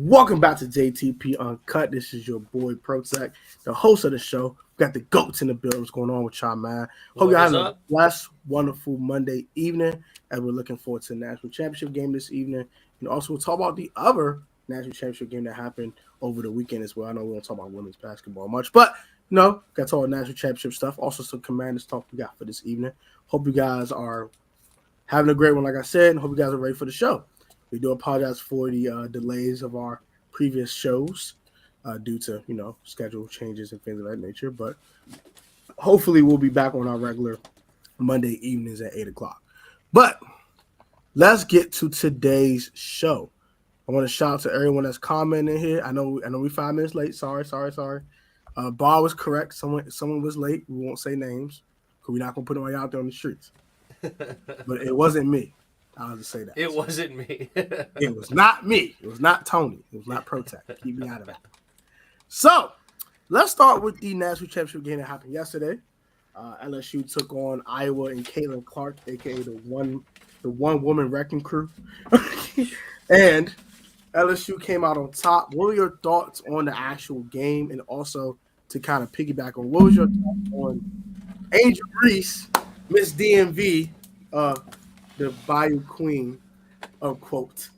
Welcome back to JTP Uncut. This is your boy Protec, the host of the show. We got the GOATs in the building. What's going on with y'all, man? Hope you're having a blessed, wonderful Monday evening, and we're looking forward to the national championship game this evening. And also, we'll talk about the other national championship game that happened over the weekend as well. I know we don't talk about women's basketball much, but got to talk about national championship stuff. Also, some Commanders talk we got for this evening. Hope you guys are having a great one, like I said, and hope you guys are ready for the show. We do apologize for the delays of our previous shows due to, schedule changes and things of that nature. But hopefully we'll be back on our regular Monday evenings at 8 o'clock. But let's get to today's show. I want to shout out to everyone that's commenting here. I know we're 5 minutes late. Sorry. Bar was correct. Someone was late. We won't say names because we're not going to put them out there on the streets. But it wasn't me. I'll just say that. It wasn't me. It was not me. It was not Tony. It was not Protec. Keep me out of that. So, let's start with the national championship game that happened yesterday. LSU took on Iowa and Caitlin Clark, a.k.a. the one-woman wrecking crew. And LSU came out on top. What were your thoughts on the actual game? And also, to kind of piggyback on, what was your thoughts on Angel Reese, Miss DMV, the Bayou Queen, quote,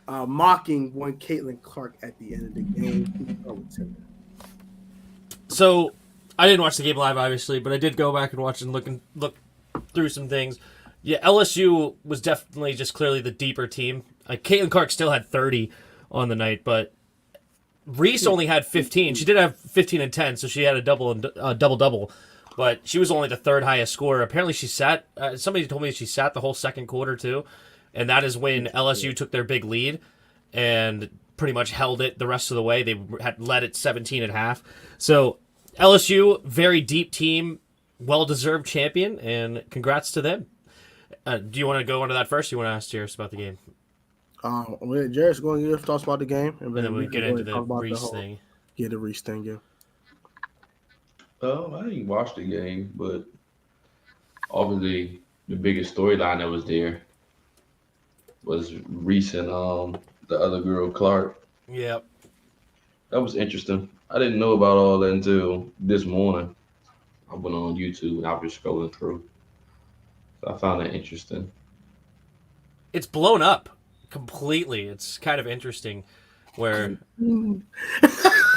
mocking one Caitlin Clark at the end of the game. So, I didn't watch the game live, obviously, but I did go back and watch and look through some things. Yeah, LSU was definitely just clearly the deeper team. Caitlin Clark still had 30 on the night, but Reese only had 15. She did have 15 and 10, so she had a double-double. But she was only the third highest scorer. Apparently she sat, somebody told me she sat the whole second quarter too. And that is when LSU took their big lead and pretty much held it the rest of the way. They had led it 17 at half. So LSU, very deep team, well-deserved champion, and congrats to them. Do you want to go into that first? Or you want to ask Jairus about the game? Jairus going to give thoughts about the game. And then we get into the Reese thing. Yeah, the Reese thing, yeah. I didn't watch the game, but obviously the biggest storyline that was there was Reese and the other girl, Clark. Yep. That was interesting. I didn't know about all that until this morning. I went on YouTube and I was just scrolling through. So I found that interesting. It's blown up completely. It's kind of interesting where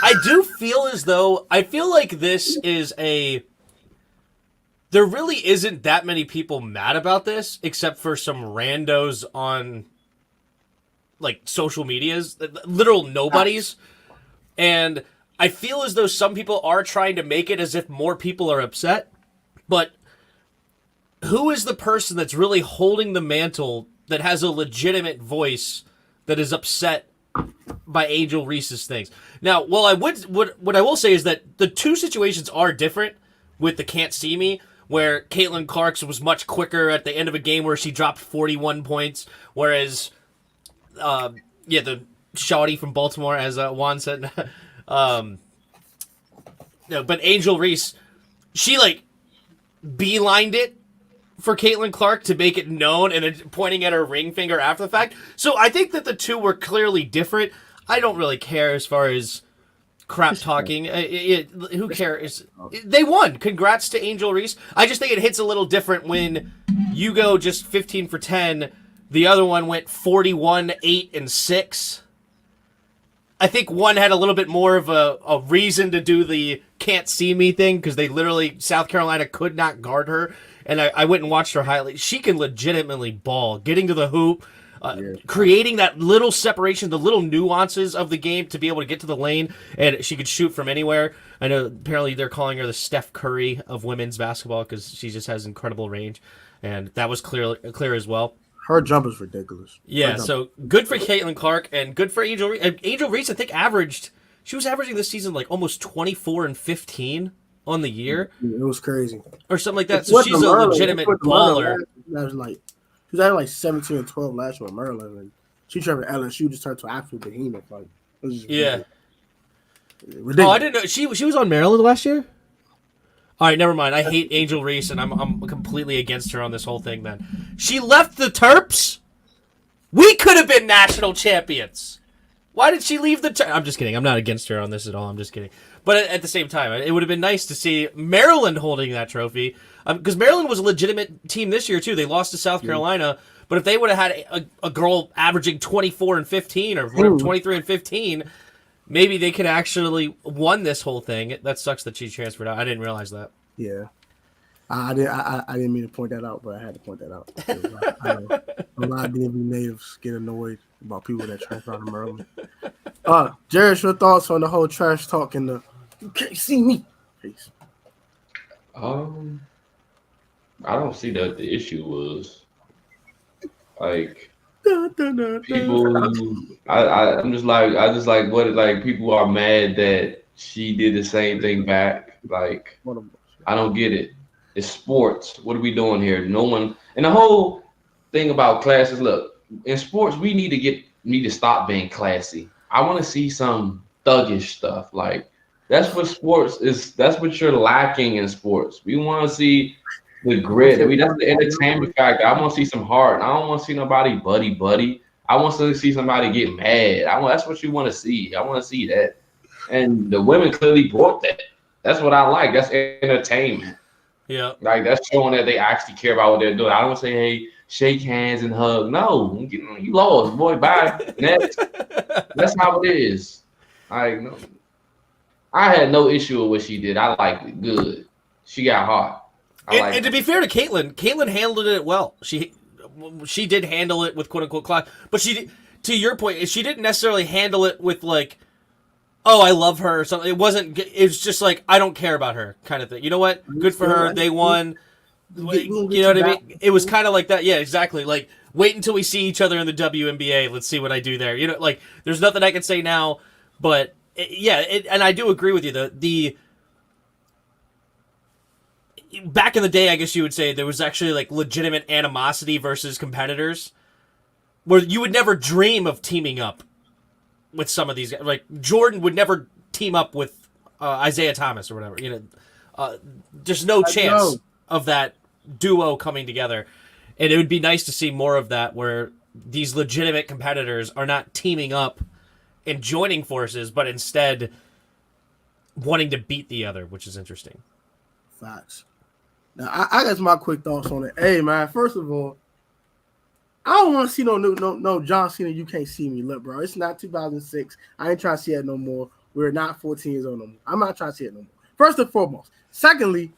I do feel as though I feel like this is there really isn't that many people mad about this except for some randos on like social medias, literal nobodies. And I feel as though some people are trying to make it as if more people are upset, but who is the person that's really holding the mantle that has a legitimate voice that is upset by Angel Reese's things? Now, well, what I will say is that the two situations are different with the Can't See Me, where Caitlin Clark's was much quicker at the end of a game where she dropped 41 points, whereas, the shawty from Baltimore, as Juan said, but Angel Reese, she, beelined it for Caitlin Clark to make it known and pointing at her ring finger after the fact. So I think that the two were clearly different. I don't really care as far as crap talking. Who cares? They won. Congrats to Angel Reese. I just think it hits a little different when you go just 15 for 10. The other one went 41, 8, and 6. I think one had a little bit more of a reason to do the can't see me thing because they literally, South Carolina could not guard her. And I went and watched her highlights. She can legitimately ball. Getting to the hoop, creating that little separation, the little nuances of the game to be able to get to the lane, and she could shoot from anywhere. I know apparently they're calling her the Steph Curry of women's basketball because she just has incredible range, and that was clear as well. Her jump is ridiculous. Yeah, so good for Caitlin Clark and good for Angel Reese. Angel Reese, I think, she was averaging this season almost 24 and 15 on the year. It was crazy. Or something like that. So she's a legitimate baller. She was having 17 and 12 last year with Maryland, and she tried with LSU just turned to an absolute behemoth. Yeah. Ridiculous. Oh, I didn't know she was on Maryland last year. All right, never mind. I hate Angel Reese, and I'm completely against her on this whole thing. Then she left the Terps. We could have been national champions. Why did she leave the? I'm just kidding. I'm not against her on this at all. I'm just kidding. But at the same time, it would have been nice to see Maryland holding that trophy because Maryland was a legitimate team this year too. They lost to South Carolina, but if they would have had a girl averaging 24 and 15 or whatever, 23 and 15, maybe they could actually won this whole thing. That sucks that she transferred out. I didn't realize that. Yeah. I didn't mean to point that out, but I had to point that out. A lot of DMV natives get annoyed about people that transfer out of Maryland. Jared, your thoughts on the whole trash talk and the "you can't see me" piece? I don't see that the issue was like people. I'm just like what like people are mad that she did the same thing back. Like I don't get it. It's sports. What are we doing here? No one. And the whole thing about classes. Look, in sports, we need to stop being classy. I want to see some thuggish stuff. Like that's what sports is. That's what you're lacking in sports. We want to see the grit. That's the entertainment factor. I want to see some heart. I don't want to see nobody buddy. I want to see somebody get mad. That's what you want to see. I want to see that. And the women clearly brought that. That's what I like. That's entertainment. Yeah. Like that's showing that they actually care about what they're doing. I don't say, hey, shake hands and hug. No, you lost, boy. Bye. Next. That's how it is. Like, no. I had no issue with what she did. I liked it. Good. She got hot. And to be fair to Caitlin handled it well. She did handle it with quote unquote class, but to your point, she didn't necessarily handle it with like, oh, I love her or something. It was just like, I don't care about her kind of thing. You know what? Good for her. They won. You know what I mean? It was kind of like that. Yeah, exactly. Like, wait until we see each other in the WNBA. Let's see what I do there. You know, like, there's nothing I can say now, but and I do agree with you. The back in the day, I guess you would say there was actually like legitimate animosity versus competitors where you would never dream of teaming up with some of these guys. Like Jordan would never team up with Isaiah Thomas or whatever. You know, there's no chance of that duo coming together. And it would be nice to see more of that where these legitimate competitors are not teaming up and joining forces, but instead wanting to beat the other, which is interesting. Facts. Now, I got my quick thoughts on it. Hey, man, first of all, I don't want to see no John Cena, you can't see me. Look, bro, it's not 2006. I ain't trying to see it no more. We're not 14 years old no more. I'm not trying to see it no more. First and foremost. Secondly,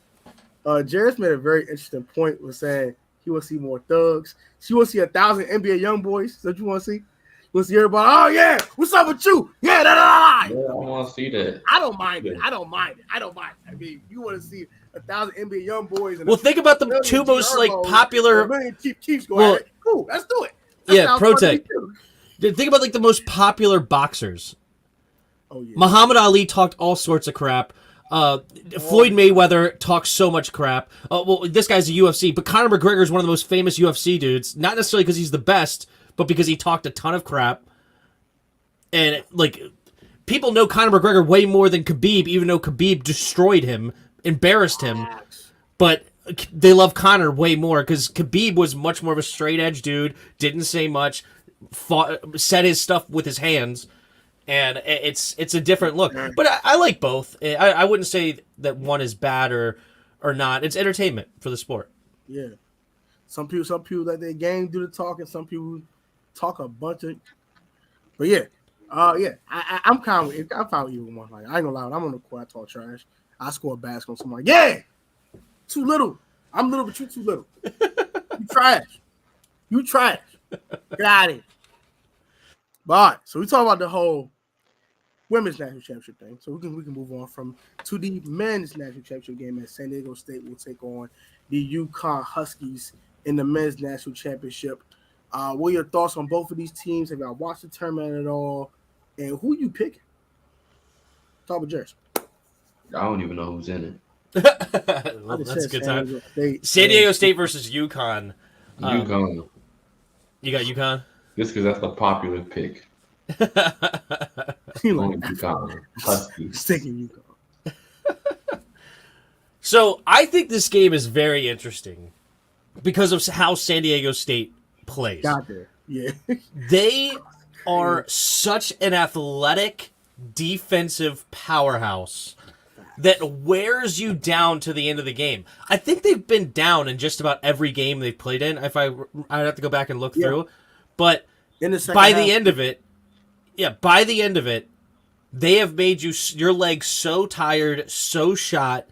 Jared's made a very interesting point with saying he will see more thugs. She will see 1,000 NBA young boys. Is that what you want to see? You want to see everybody, oh, yeah, what's up with you? Yeah, I want to see that. I don't mind it. I mean, you want to see 1,000 NBA young boys. And think about the two most like popular. Chiefs go at it. Cool, let's do it. Protect. Think about like the most popular boxers. Oh yeah. Muhammad Ali talked all sorts of crap. Floyd Mayweather talks so much crap. This guy's a UFC, but Conor McGregor is one of the most famous UFC dudes. Not necessarily because he's the best, but because he talked a ton of crap. And like, people know Conor McGregor way more than Khabib, even though Khabib destroyed him, embarrassed him. But they love Conor way more because Khabib was much more of a straight edge dude, didn't say much, said his stuff with his hands, and it's a different look. But I like both. I wouldn't say that one is bad or not. It's entertainment for the sport. Yeah, some people let their game do the talking. Some people talk a bunch of. But yeah, I'm fine with either one. Like I ain't gonna lie, when I'm on the court, I talk trash. I score a basket on somebody. Yeah. Too little. I'm little, but you too little. You trash. Get out of here. But all right, so we talk about the whole women's national championship thing. So we can move on to the men's national championship game as San Diego State will take on the UConn Huskies in the men's national championship. What are your thoughts on both of these teams? Have y'all watched the tournament at all? And who you picking? Talk about Jersey. I don't even know who's in it. Well, that's a good time. San Diego State versus UConn. UConn. You got UConn? Just because that's the popular pick. UConn. Huskies. Sticking UConn. So I think this game is very interesting because of how San Diego State plays. Got there. Yeah. are such an athletic defensive powerhouse that wears you down to the end of the game. I think they've been down in just about every game they've played in. I'd have to go back and look through, but by the end of it, they have made your legs so tired, so shot,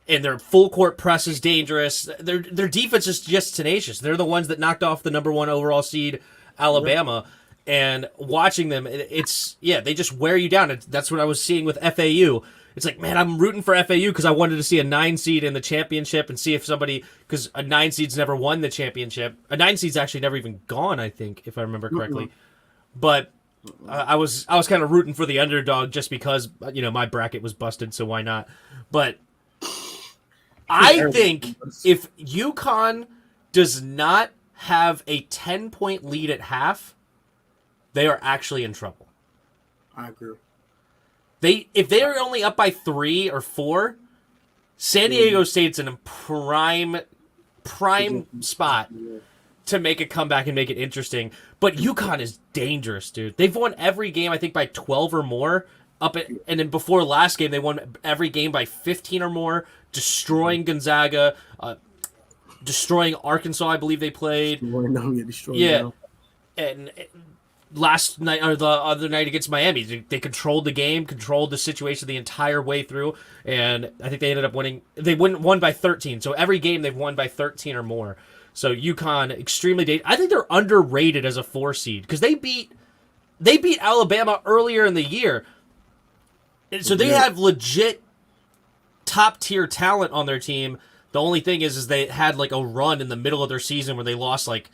and their full court press is dangerous. Their defense is just tenacious. They're the ones that knocked off the number 1 overall seed, Alabama. And watching them, they just wear you down. That's what I was seeing with FAU. It's like, man, I'm rooting for FAU because I wanted to see a 9 seed in the championship and see if because a 9 seed's never won the championship. A 9 seed's actually never even gone, I think, if I remember correctly. But I was kind of rooting for the underdog just because, my bracket was busted, so why not? But I think if UConn does not have a 10-point lead at half, they are actually in trouble. I agree. If they are only up by 3 or 4, San Diego State's in a prime spot to make a comeback and make it interesting. But UConn is dangerous, dude. They've won every game, I think, by 12 or more. And then before last game, they won every game by 15 or more, destroying Gonzaga, destroying Arkansas, I believe they played. And last night or the other night against Miami, they controlled the game, controlled the situation the entire way through, and I think they ended up winning. They won by 13, so every game they've won by 13 or more. So UConn extremely dangerous. I think they're underrated as a 4 seed because they beat Alabama earlier in the year, and so they have legit top tier talent on their team. The only thing is they had like a run in the middle of their season where they lost like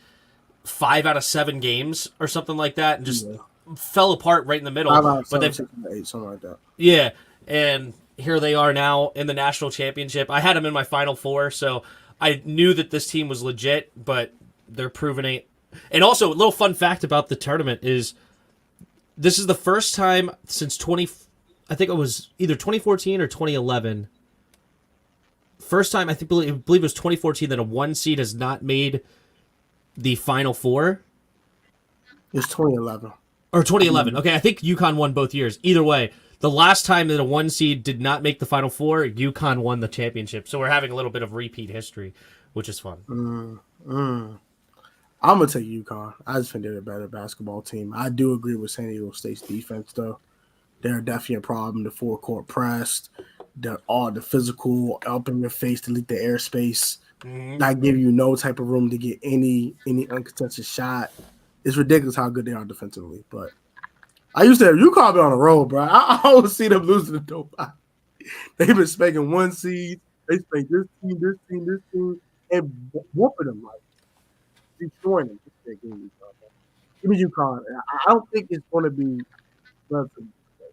5 out of 7 games or something like that, and just fell apart right in the middle. 5 out of 7, but 6 out of 8, something like that. Yeah, and here they are now in the national championship. I had them in my Final Four, so I knew that this team was legit, but they're proving it. And also, a little fun fact about the tournament is this is the first time since I think it was either 2014 or 2011. First time, I believe it was 2014 that a 1 seed has not made the Final Four. It's 2011. Or 2011. Okay, I think UConn won both years. Either way, the last time that a 1 seed did not make the Final Four, UConn won the championship. So we're having a little bit of repeat history, which is fun. I'm going to take UConn. I just think they're a better basketball team. I do agree with San Diego State's defense, though. They're definitely a problem. The full court press, the physical, up in your face, delete the airspace. Not give you no type of room to get any uncontested shot. It's ridiculous how good they are defensively. But I used to have UConn be on the road, bro. I always see them losing the dope. They've been spanking 1 seed. They spank this team, and whooping them, like destroying them. Give me UConn. I don't think it's going to be relatively close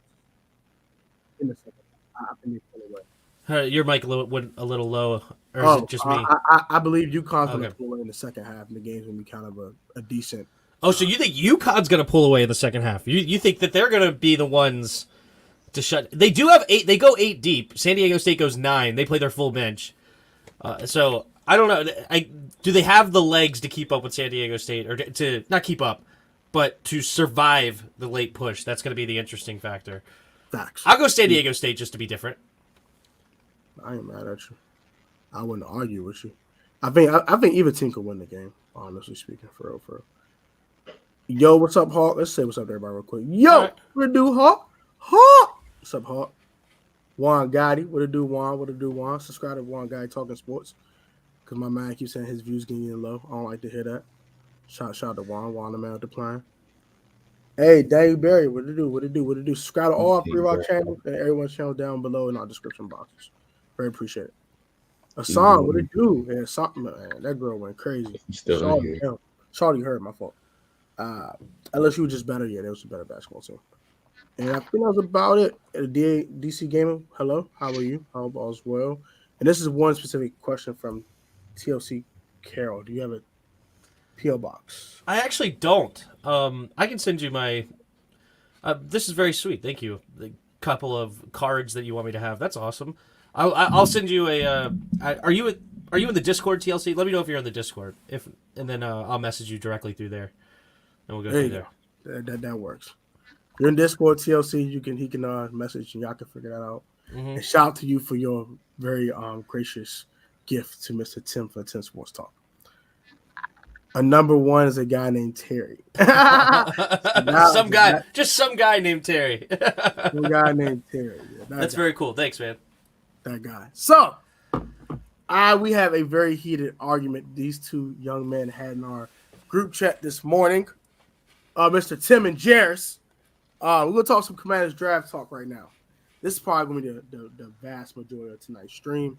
in the second. I think it's going to win. Your mic went a little low, or is it just me? I believe UConn's going to pull away in the second half, and the game's going to be kind of a decent. Oh, so you think UConn's going to pull away in the second half? You think that they're going to be the ones to shut? They do have 8. They go 8 deep. San Diego State goes 9. They play their full bench. So I don't know. Do they have the legs to keep up with San Diego State, or to not keep up, but to survive the late push? That's going to be the interesting factor. Facts. I'll go San Diego State just to be different. I ain't mad at you. I wouldn't argue with you. I think either team could win the game. Honestly speaking, for real. Yo, what's up, Hawk? Let's say what's up to everybody real quick. Yo, right. What it do, Hawk? Hawk. What's up, Hawk? Juan Gotti. What it do, Juan? What it do, Juan? Subscribe to Juan Gotti Talking Sports. Because my man keeps saying his views getting low. I don't like to hear that. Shout out to Juan the man with the plan. Hey, Dave Barry, what it do? Subscribe to all 3 of our channels and everyone's channel down below in our description boxes. Very appreciate it. Hassan, what it do? Yeah, something, man. That girl went crazy. Shawty heard my fault. LSU was just better. Yeah, there was a better basketball team. And I think that was about it. DC Gamer, hello. How are you? I hope all's well. And this is one specific question from TLC Carol. Do you have a P.O. box? I actually don't. I can send you my. This is very sweet. Thank you. The couple of cards that you want me to have. That's awesome. I'll send you a. Are you in the Discord, TLC? Let me know if you're in the Discord. And then I'll message you directly through there, and we'll go through there. That works. You're in Discord TLC. He can message and y'all can figure that out. Mm-hmm. And shout out to you for your very gracious gift to Mr. Tim for 10 Sports Talk. A number one is a guy named Terry. Some guy named Terry. Some guy named Terry. Yeah, That's very cool. Thanks, man. That guy. So, we have a very heated argument these two young men had in our group chat this morning. Mr. Tim and Jairus. We're going to talk some Commanders draft talk right now. This is probably going to be the vast majority of tonight's stream.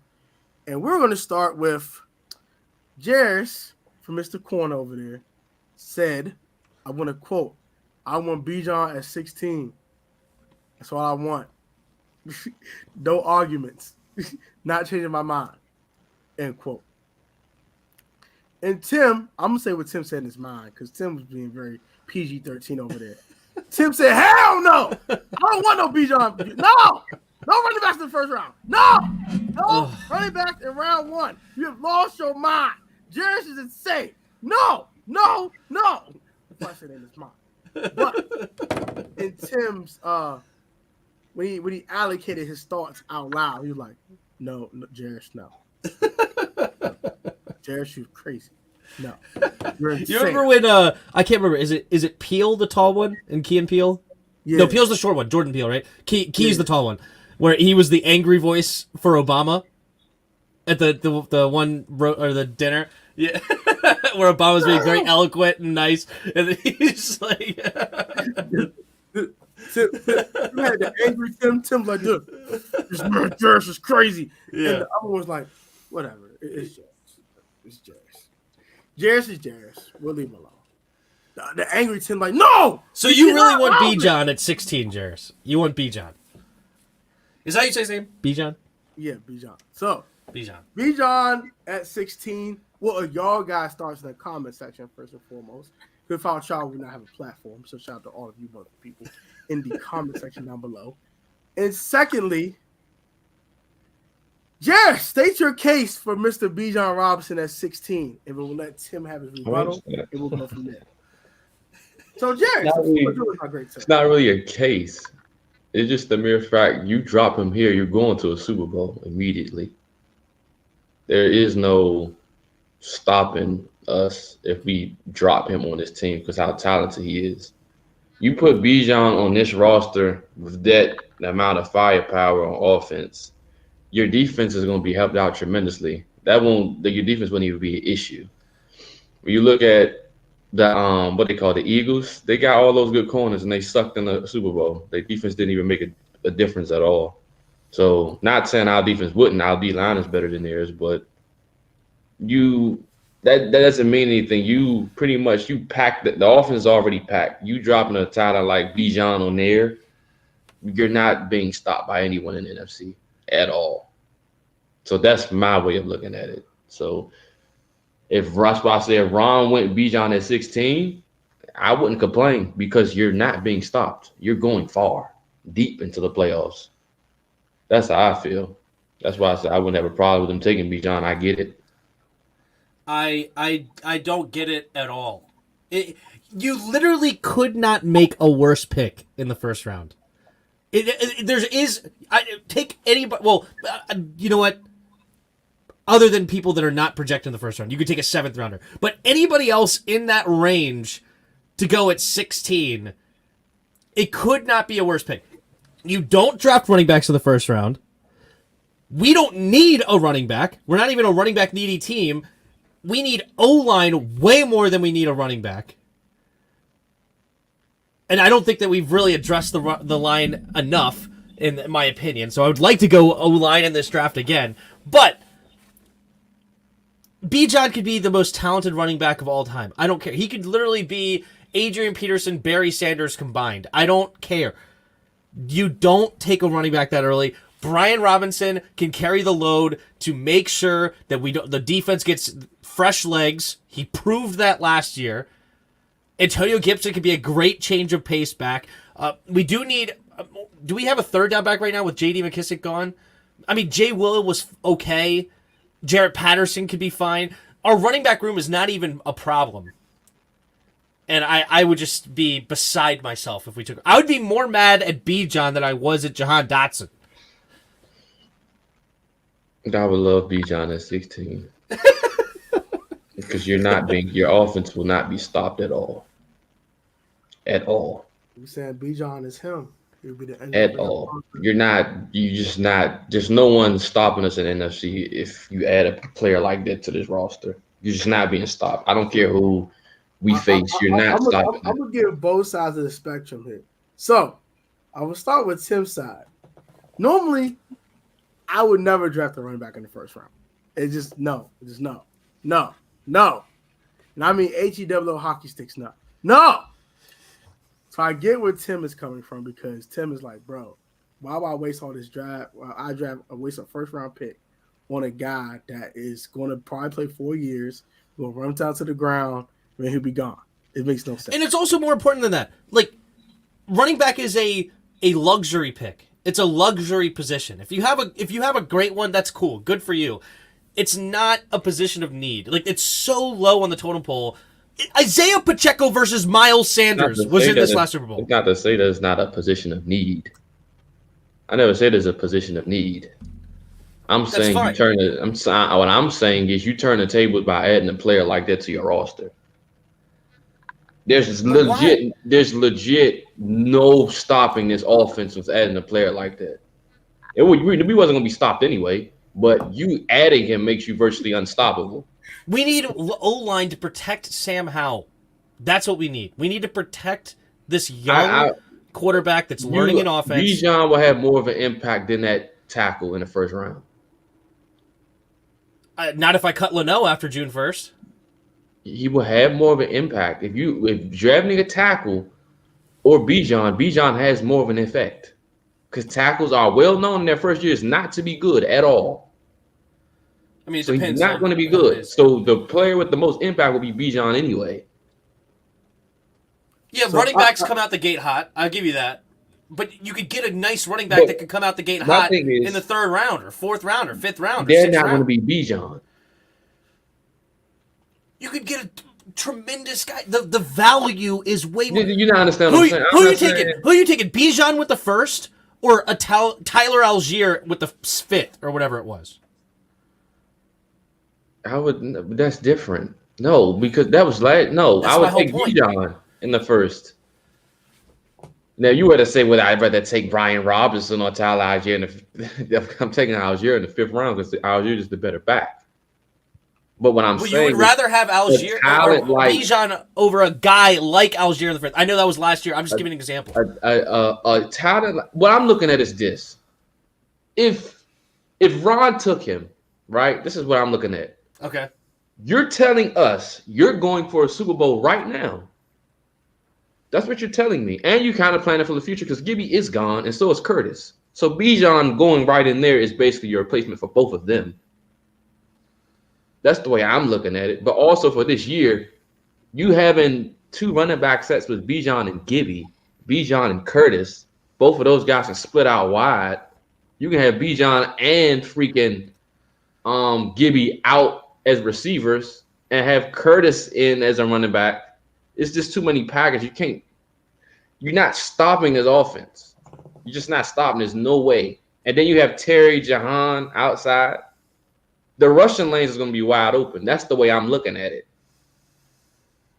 And we're going to start with Jairus from Mr. Corn over there said, I want to quote, I want Bijan at 16. That's all I want. No arguments. Not changing my mind. End quote. And Tim, I'm going to say what Tim said in his mind because Tim was being very PG-13 over there. Tim said, hell no. I don't want no Bijan. No. No running backs in the first round. No running backs in round one. You have lost your mind. Jairus is insane. No. That's why I said in his mind. But in Tim's when he allocated his thoughts out loud, he was like, no, Jairus, no. Jairus, you're crazy. No. You're insane. You remember when I can't remember, is it Peele the tall one and Key and Peele? Yeah. No, Peele's the short one, Jordan Peele, right? Key's the tall one. Where he was the angry voice for Obama at the one or the dinner. Yeah. Where Obama's being very eloquent and nice. And then he's like Tim had the angry Tim's like, dude, this man Jairus is crazy. Yeah. And the other one was like, whatever. It's Jairus. It's Jairus. Jairus is Jairus. We'll leave him alone. The angry Tim like, no! So you really want Bijan at 16, Jairus. You want Bijan. Is that how you say his name? Bijan? Yeah, Bijan. So, Bijan at 16. What are y'all guys starts in the comment section first and foremost? Without y'all, we not have a platform. So shout out to all of you wonderful people in the comment section down below. And secondly, Jairus, state your case for Mr. Bijan Robinson at 16, and we'll let Tim have his rebuttal, and we'll go from there. So, Jairus, it's not really a case. It's just the mere fact you drop him here, you're going to a Super Bowl immediately. There is no stopping us if we drop him on this team because how talented he is. You put Bijan on this roster with that amount of firepower on offense, your defense is going to be helped out tremendously. Your defense wouldn't even be an issue. When you look at the what they call the Eagles, they got all those good corners and they sucked in the Super Bowl. Their defense didn't even make a difference at all. So not saying our defense wouldn't, our D-line is better than theirs, but that doesn't mean anything. You pretty much packed the offense is already packed. You dropping a title like Bijan on there, you're not being stopped by anyone in the NFC at all. So that's my way of looking at it. So if Ron went Bijan at 16, I wouldn't complain because you're not being stopped. You're going far, deep into the playoffs. That's how I feel. That's why I said I wouldn't have a problem with them taking Bijan. I get it. I don't get it at all. You literally could not make a worse pick in the first round. Take anybody. Well, you know what? Other than people that are not projected in the first round, you could take a 7th rounder. But anybody else in that range to go at 16, it could not be a worse pick. You don't draft running backs in the first round. We don't need a running back. We're not even a running back needy team. We need O-line way more than we need a running back. And I don't think that we've really addressed the line enough, in my opinion. So I would like to go O-line in this draft again. But Bijan could be the most talented running back of all time. I don't care. He could literally be Adrian Peterson, Barry Sanders combined. I don't care. You don't take a running back that early. Brian Robinson can carry the load to make sure that the defense gets fresh legs. He proved that last year. Antonio Gibson could be a great change of pace back. We do need. Do we have a third down back right now with J.D. McKissick gone? I mean, Jay Willow was okay. Jarrett Patterson could be fine. Our running back room is not even a problem. And I would just be beside myself if we took. I would be more mad at Bijan than I was at Jahan Dotson. I would love Bijan at 16 because your offense will not be stopped at all. At all. You saying Bijan is him? He'll be the At all. There's no one stopping us in NFC if you add a player like that to this roster. You're just not being stopped. I don't care who we face. You're not stopping. I'm going to give both sides of the spectrum here. So, I will start with Tim's side. Normally, I would never draft a running back in the first round. It's just no. And I mean HEW hockey sticks no. No! So I get where Tim is coming from because Tim is like, bro, why would I waste all this draft? Well, I waste a first round pick on a guy that is going to probably play 4 years, will run down to the ground, and he'll be gone. It makes no sense. And it's also more important than that. Like, running back is a luxury pick. It's a luxury position. If you have a great one, that's cool. Good for you. It's not a position of need. Like, it's so low on the totem pole. Isaiah Pacheco versus Miles Sanders was in this last Super Bowl. It's not to say that it's not a position of need. I never said it's a position of need. I'm saying what I'm saying is you turn the table by adding a player like that to your roster. There's legit no stopping this offense with adding a player like that. We wasn't going to be stopped anyway, but you adding him makes you virtually unstoppable. We need O-line to protect Sam Howell. That's what we need. We need to protect this young quarterback that's learning an offense. Bijan will have more of an impact than that tackle in the first round. Not if I cut Leno after June 1st. He will have more of an impact. If drafting a tackle or Bijan has more of an effect. Because tackles are well known in their first years not to be good at all. I mean, it so depends. He's not going to be good. So the player with the most impact will be Bijan anyway. Yeah, so running backs come out the gate hot. I'll give you that. But you could get a nice running back that could come out the gate hot in the third round or fourth round or fifth round. They're not going to be Bijan. You could get a tremendous guy. The value is way more. You don't understand what I'm saying. Who are you taking? Bijan with the first or a Tyler Algier with the fifth or whatever it was? That's different. No, because that was I would take Bijan in the first. Now you were to say, well, I'd rather take Brian Robinson or Tyler Algier. I'm taking Algier in the fifth round because Algier is the better back. But what I'm saying, you would rather have Algier or Bijan over a guy like Algier in the first. I know that was last year. I'm just giving an example. Talent. What I'm looking at is this: if Ron took him, right? This is what I'm looking at. Okay. You're telling us you're going for a Super Bowl right now. That's what you're telling me. And you kind of planning for the future because Gibby is gone and so is Curtis. So Bijan going right in there is basically your replacement for both of them. That's the way I'm looking at it. But also for this year, you having two running back sets with Bijan and Gibby, Bijan and Curtis, both of those guys can split out wide. You can have Bijan and freaking Gibby out as receivers and have Curtis in as a running back. It's just too many packages. You're not stopping his offense. You're just not stopping. There's no way. And then you have Terry Jahan outside. The rushing lanes is going to be wide open. That's the way I'm looking at it.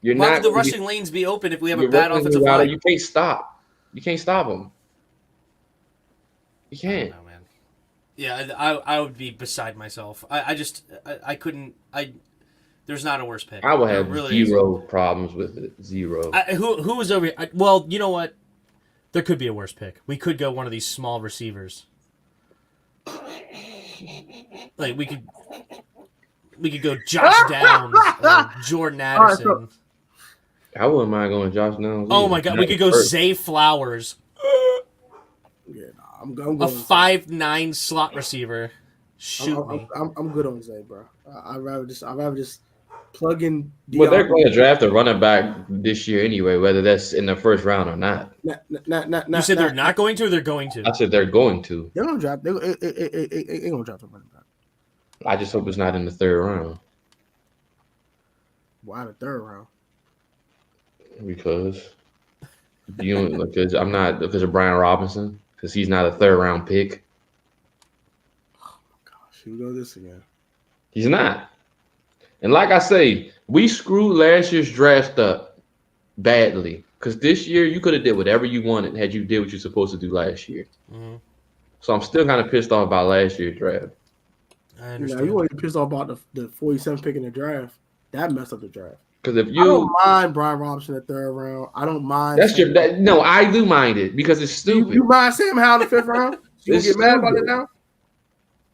Why would the rushing lanes be open if we have a bad offensive line? You can't stop. You can't stop them. You can't. I don't know, man. Yeah, I would be beside myself. I couldn't. There's not a worse pick. I would have zero problems with it. Zero. Who was over here? Well, you know what? There could be a worse pick. We could go one of these small receivers. Like we could go Josh Downs or Jordan Addison. I wouldn't mind going Josh Downs. Oh my God, we could go Zay Flowers. Yeah, I'm going a 5'9" slot receiver. Shoot me. I'm good on Zay, bro. I'd rather just plug in. Well, they're going to draft a running back this year anyway, whether that's in the first round or not. You said they're not going to, or they're going to? I said they're going to. They're going to draft. They're going to draft a running back. I just hope it's not in the third round. Why the third round? Because because of Brian Robinson, because he's not a 3rd-round pick. Gosh, here we go this again. He's not. And like I say, we screwed last year's draft up badly. Because this year you could have did whatever you wanted had you did what you're supposed to do last year. Mm-hmm. So I'm still kind of pissed off about last year's draft. I understand. You weren't pissed off about the 47th pick in the draft. That messed up the draft. Because if I you don't mind Brian Robinson in the 3rd round. I don't mind. No, I do mind it because it's stupid. You mind Sam Howell in the 5th round? You get mad about it now?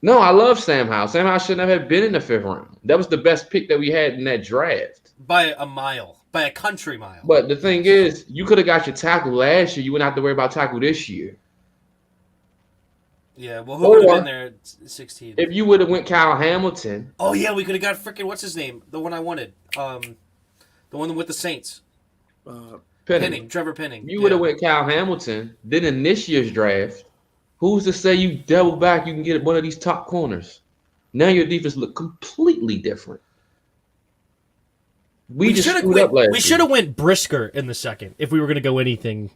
No, I love Sam Howell. Sam Howell shouldn't have been in the 5th round. That was the best pick that we had in that draft. By a mile. By a country mile. But the thing is, you could have got your tackle last year. You wouldn't have to worry about tackle this year. Yeah, well, who would have been there at 16? If you would have went Kyle Hamilton. Oh, yeah, we could have got freaking, what's his name? The one I wanted. The one with the Saints. Penning. Trevor Penning. You would have went Kyle Hamilton. Then in this year's draft, who's to say you double back, you can get one of these top corners? Now your defense look completely different. We just screwed up last year. We should have went Brisker in the 2nd if we were going to go anything.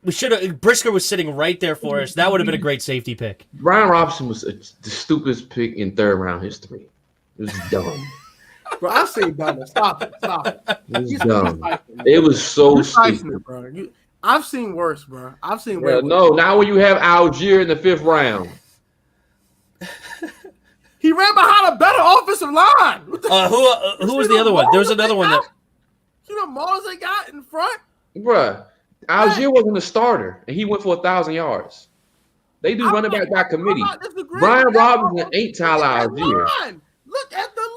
Brisker was sitting right there for us. That would have been a great safety pick. Brian Robinson was the stupidest pick in 3rd round history. It was dumb. Bro, I've seen dumb. Stop it. It was dumb. It was so stupid. Bro. I've seen worse, bro. I've seen worse. No, now when you have Algier in the 5th round. He ran behind a better offensive line. Who was the other one? There was another one that. You know, Mars they got in front, Bruh. Algier wasn't a starter, and he went for 1,000 yards. They do running back by committee. Brian Robinson ain't Tyler Algier. Look at the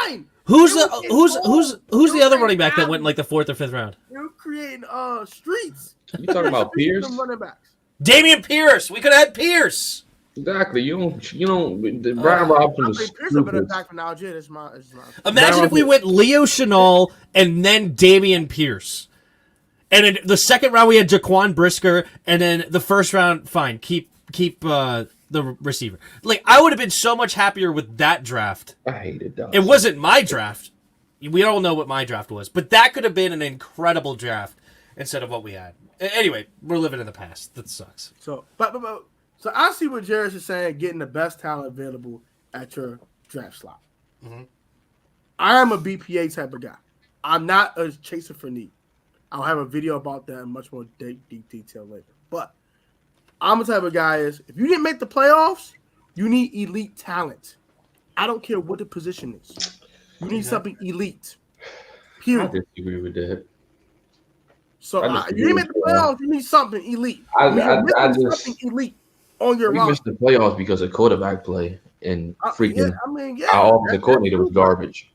line. Who's the other running back that went in like the 4th or 5th round? You're creating streets. You talking about Pierce? Running backs. Damian Pierce. We could have had Pierce. Exactly. You don't. Brian Robinson was stupid. Imagine if we went Leo Chenal and then Damian Pierce. And in the 2nd round we had Jaquan Brisker, and then the 1st round, fine, keep the receiver. Like, I would have been so much happier with that draft. I hated that. It wasn't my draft. We all know what my draft was, but that could have been an incredible draft instead of what we had. Anyway, we're living in the past. That sucks. So I see what Jarris is saying, getting the best talent available at your draft slot. Mm-hmm. I am a BPA type of guy. I'm not a chaser for need. I'll have a video about that in much more deep detail later. But I'm the type of guy if you didn't make the playoffs, you need elite talent. I don't care what the position is. You need something elite. Period. I disagree with that. So you didn't make the playoffs, you need something elite. Something elite on your roster. We missed the playoffs because of quarterback play and freaking our offensive coordinator was garbage.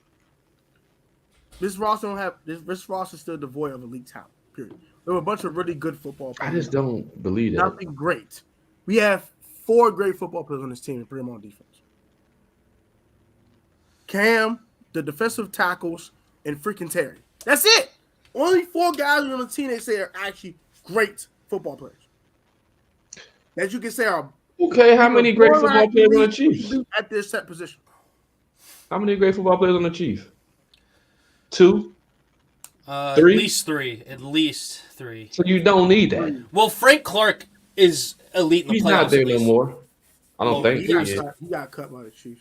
This roster is still devoid of elite talent. Period. There were a bunch of really good football players. I just don't believe that. Nothing great. We have 4 great football players on this team and 3 of them on defense. Cam, the defensive tackles, and freaking Terry. That's it. Only 4 guys on the team they say are actually great football players. That you can say are okay. How many great football players on the Chiefs at their set position? How many great football players on the Chiefs? 2, 3. At least 3. At least 3. So you don't need that. Well, Frank Clark is elite in the playoffs. He's not there no more. I don't think he got cut by the Chiefs.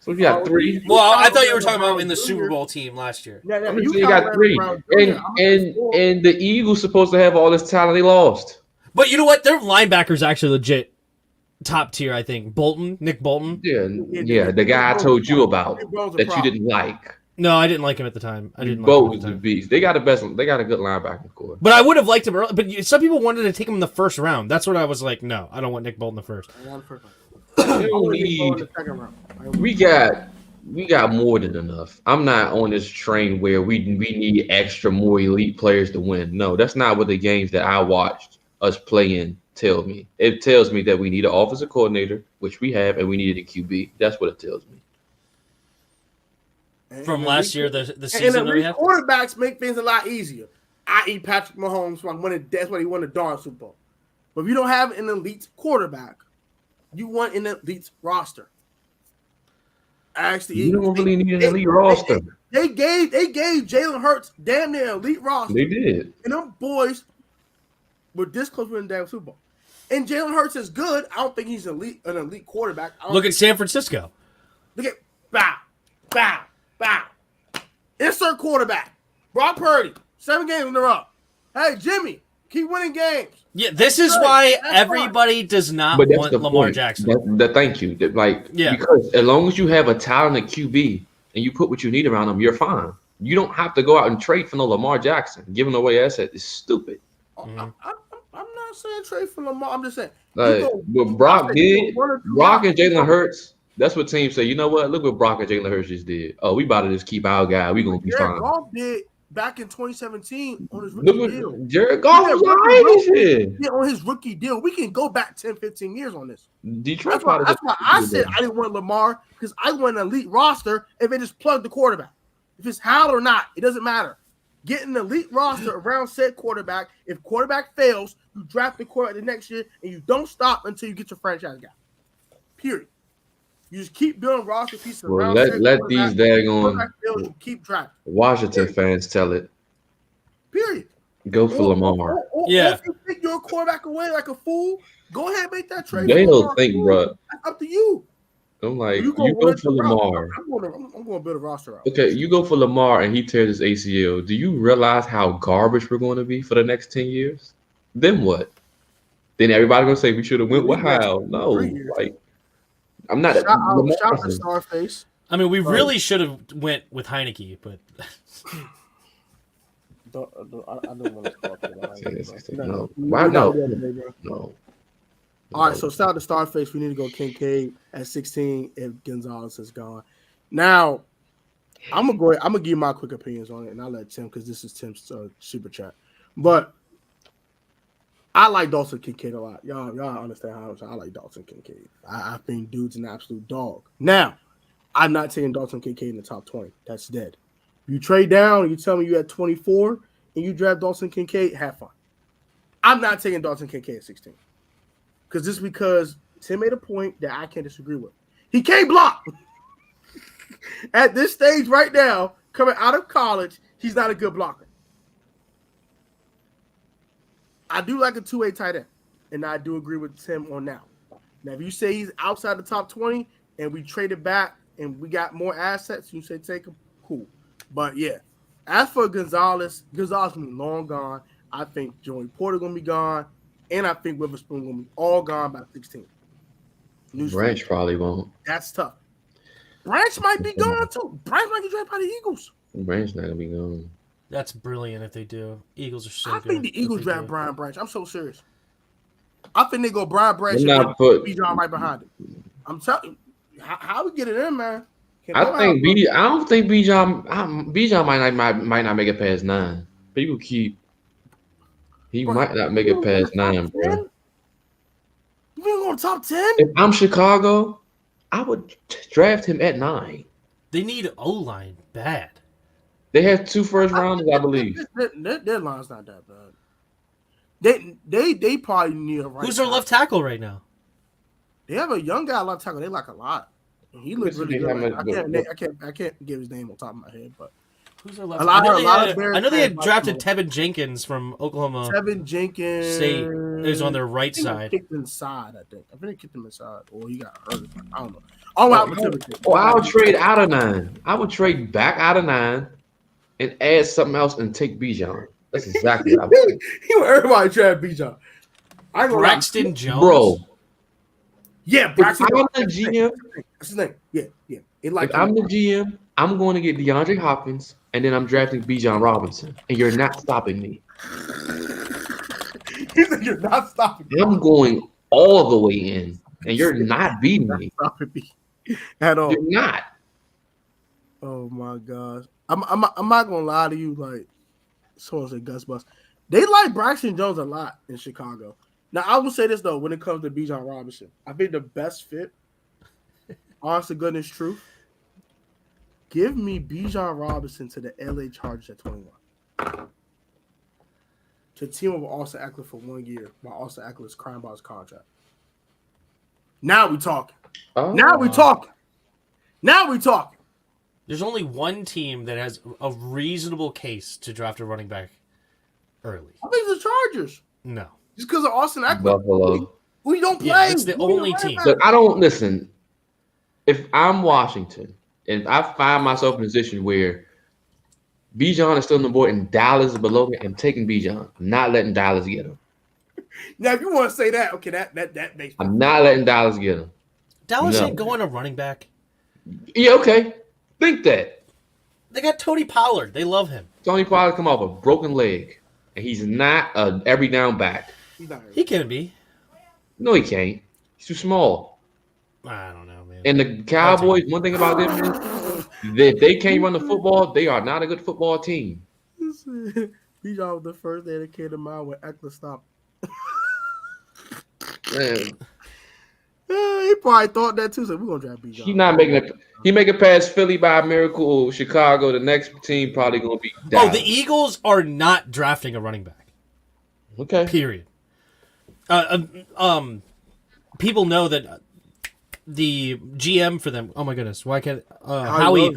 So you got 3. Well, I thought you were talking about in the Super Bowl team last year. Yeah, you got 3. And the Eagles supposed to have all this talent they lost. But you know what? Their linebackers actually legit top tier, I think. Nick Bolton. Yeah, the guy I told you about that you didn't like. No, I didn't like him at the time. I didn't. Both was the beast. They got a good linebacker core. But I would have liked him early. But some people wanted to take him in the 1st round. That's what I was like. No, I don't want Nick Bolton in the 1st. We got more than enough. I'm not on this train where we need extra more elite players to win. No, that's not what the games that I watched us play in tell me. It tells me that we need an offensive coordinator, which we have, and we needed a QB. That's what it tells me. From last year, the season that we have? Quarterbacks make things a lot easier. I.e. Patrick Mahomes, that's why he won the darn Super Bowl. But if you don't have an elite quarterback, you want an elite roster. Actually, you don't really need an elite roster. They gave Jalen Hurts damn near elite roster. They did. And them boys were this close to winning the damn Super Bowl. And Jalen Hurts is good. I don't think he's an elite quarterback. Look at San Francisco. Look at bow. Insert quarterback. Brock Purdy. 7 games in a row. Hey, Jimmy, keep winning games. Yeah, this is why everybody does not want Lamar Jackson. Thank you. Yeah. Because as long as you have a talented QB and you put what you need around him, you're fine. You don't have to go out and trade for no Lamar Jackson. Giving away assets is stupid. I'm not saying trade for Lamar. I'm just saying. What Brock did, Brock and Jalen Hurts, that's what teams say. You know what? Look what Brock and Jalen Hurts just did. Oh, we about to just keep our guy. We going to be fine. Goff did back in 2017 on his rookie deal. Jared Goff was all right. Yeah, on his rookie deal. We can go back 10, 15 years on this. Detroit. That's why I said I didn't want Lamar, because I want an elite roster if they just plug the quarterback. If it's Howell or not, it doesn't matter. Get an elite roster around said quarterback. If quarterback fails, you draft the quarterback the next year, and you don't stop until you get your franchise guy. Period. You just keep building roster pieces around. Let these daggone keep drafting. Washington fans tell it. Period. Go for Lamar. Yeah. If you pick your quarterback away like a fool, go ahead and make that trade. They don't think, bro. That's up to you. I'm like, you go for Lamar. I'm going to build a roster out. Okay, you go for Lamar and he tears his ACL. Do you realize how garbage we're going to be for the next 10 years? Then what? Then everybody going to say we should have went with Howell. No, like, I'm not. Shout out to Starface. I mean, we really should have went with Heineke, but I don't want to talk about that. No. Why no? No. All right, so shout out to Starface. We need to go Kincaid at 16 if Gonzalez is gone. Now, I'm gonna give you my quick opinions on it, and I'll let Tim, because this is Tim's super chat. But I like Dalton Kincaid a lot. Y'all understand how much I like Dalton Kincaid. I think dude's an absolute dog. Now, I'm not taking Dalton Kincaid in the top 20. That's dead. You trade down and you tell me you at 24 and you draft Dalton Kincaid, have fun. I'm not taking Dalton Kincaid at 16. Because Tim made a point that I can't disagree with. He can't block. At this stage right now, coming out of college, he's not a good blocker. I do like a 2-way tight end, and I do agree with Tim on that. Now, if you say he's outside the top 20 and we traded back and we got more assets, you say take him, cool. But, yeah, as for Gonzalez going to be long gone. I think Joey Porter going to be gone. And I think Witherspoon will be all gone by 16. Branch probably won't. That's tough. Branch might be gone too. Branch might get drafted by the Eagles. Branch not gonna be gone. That's brilliant if they do. Eagles are so good. I think the Eagles draft do. Brian Branch. I'm so serious. I think they go Brian Branch and Bijan right behind it. I'm telling you, how we get it in, man. I don't think Bijan might not make it past 9. People keep. He might not make it past 9, bro. You ain't going top 10? If I'm Chicago, I would draft him at 9. They need O-line bad. They have 2 first rounders, I believe. Their line's not that bad. They probably need a right. Who's their left tackle right now? They have a young guy left tackle. They like a lot. And he looks really good. I can't give his name on top of my head, but. Who's their left? I know they had drafted Tevin Jenkins from Oklahoma. Tevin Jenkins State is on their right side. Kicked inside, I think. I think they kicked him inside, or he got hurt. I don't know. I would trade out of 9. I would trade back out of 9 and add something else and take Bijan. That's exactly what I would. You everybody trade Bijan. Braxton Jones, bro. Yeah, Braxton. I'm the GM. That's his name. Yeah. If I'm the GM, I'm going to get DeAndre Hopkins, and then I'm drafting Bijan Robinson, and you're not stopping me. You're not stopping me. I'm going all the way in, and you're not beating me. Stopping me at all. You're not. Oh my gosh. I'm not gonna lie to you, like someone said Gus Bus. They like Braxton Jones a lot in Chicago. Now I will say this though, when it comes to Bijan Robinson, I think the best fit, honest to goodness truth, give me Bijan Robinson to the LA Chargers at 21. To team up with Austin Eckler for 1 year while Austin Eckler is crying about his contract. Now we talking. Now we talking. Now we talking. There's only one team that has a reasonable case to draft a running back early. I think it's the Chargers. No. Just because of Austin Eckler. Buffalo. We don't play. Yeah, it's the only team. Look, I don't listen. If I'm Washington and I find myself in a position where Bijan is still on the board and Dallas is below me, I'm taking Bijan. I'm not letting Dallas get him. Now, if you want to say that, okay, that makes sense. I'm not letting Dallas get him. Dallas ain't going to running back. Yeah, okay. Think that. They got Tony Pollard. They love him. Tony Pollard come off a broken leg, and he's not an every down back. He can be. No, he can't. He's too small. I don't know, man. And the Cowboys, one thing about them is if they can't run the football, they are not a good football team. Bijan was the first day that came to mind when Eckler stopped. Man. He probably thought that too. So we're gonna draft Bijan. He's not making it. He make it past Philly by a miracle. Chicago, the next team probably gonna be. Dallas. Oh, the Eagles are not drafting a running back. Okay. Period. People know that the GM for them. Oh my goodness, why can't Howie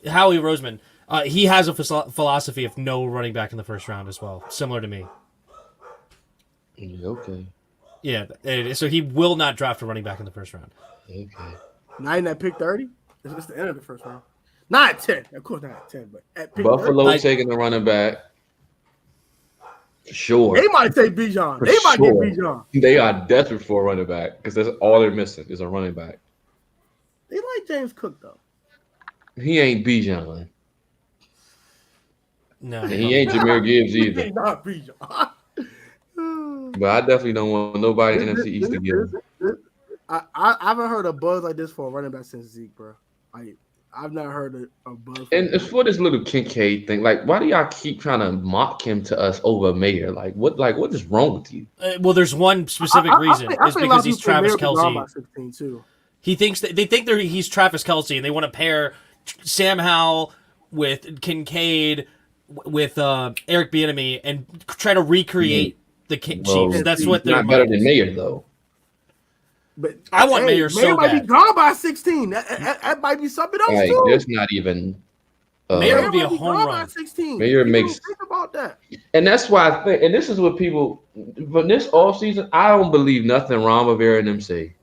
Roseman? He has a philosophy of no running back in the first round as well, similar to me. Yeah, okay. Yeah, so he will not draft a running back in the first round. Okay. Not in that pick 30. It's the end of the first round. Not at 10. Of course, not at 10, but at pick Buffalo 30. taking the running back. Sure. They might take Bijan. They might get Bijan. They are desperate for a running back because that's all they're missing is a running back. They like James Cook though. He ain't Bijan. No, And he ain't Jahmyr Gibbs either. They not Bijan. But I definitely don't want nobody in NFC East to get him. I haven't heard a buzz like this for a running back since Zeke, bro. I've not heard a buzz. And it's for this little Kincaid thing. Like, why do y'all keep trying to mock him to us over Mayer? What is wrong with you? well, there's one specific reason. I It's think because he's Travis Kelce. 16 too. He thinks that they think he's Travis Kelce, and they want to pair Sam Howell with Kincaid with Eric Bieniemy and try to recreate the Chiefs. That's what they're not better than Mayer though. But I want Mayer so might bad. be gone by 16. That might be something else Like, too. there's not even. Mayer would be a might home gone run. by 16. Mayer People makes- don't think about that. And that's why I think, and this is what people from this offseason, I don't believe nothing Ron Rivera and them say.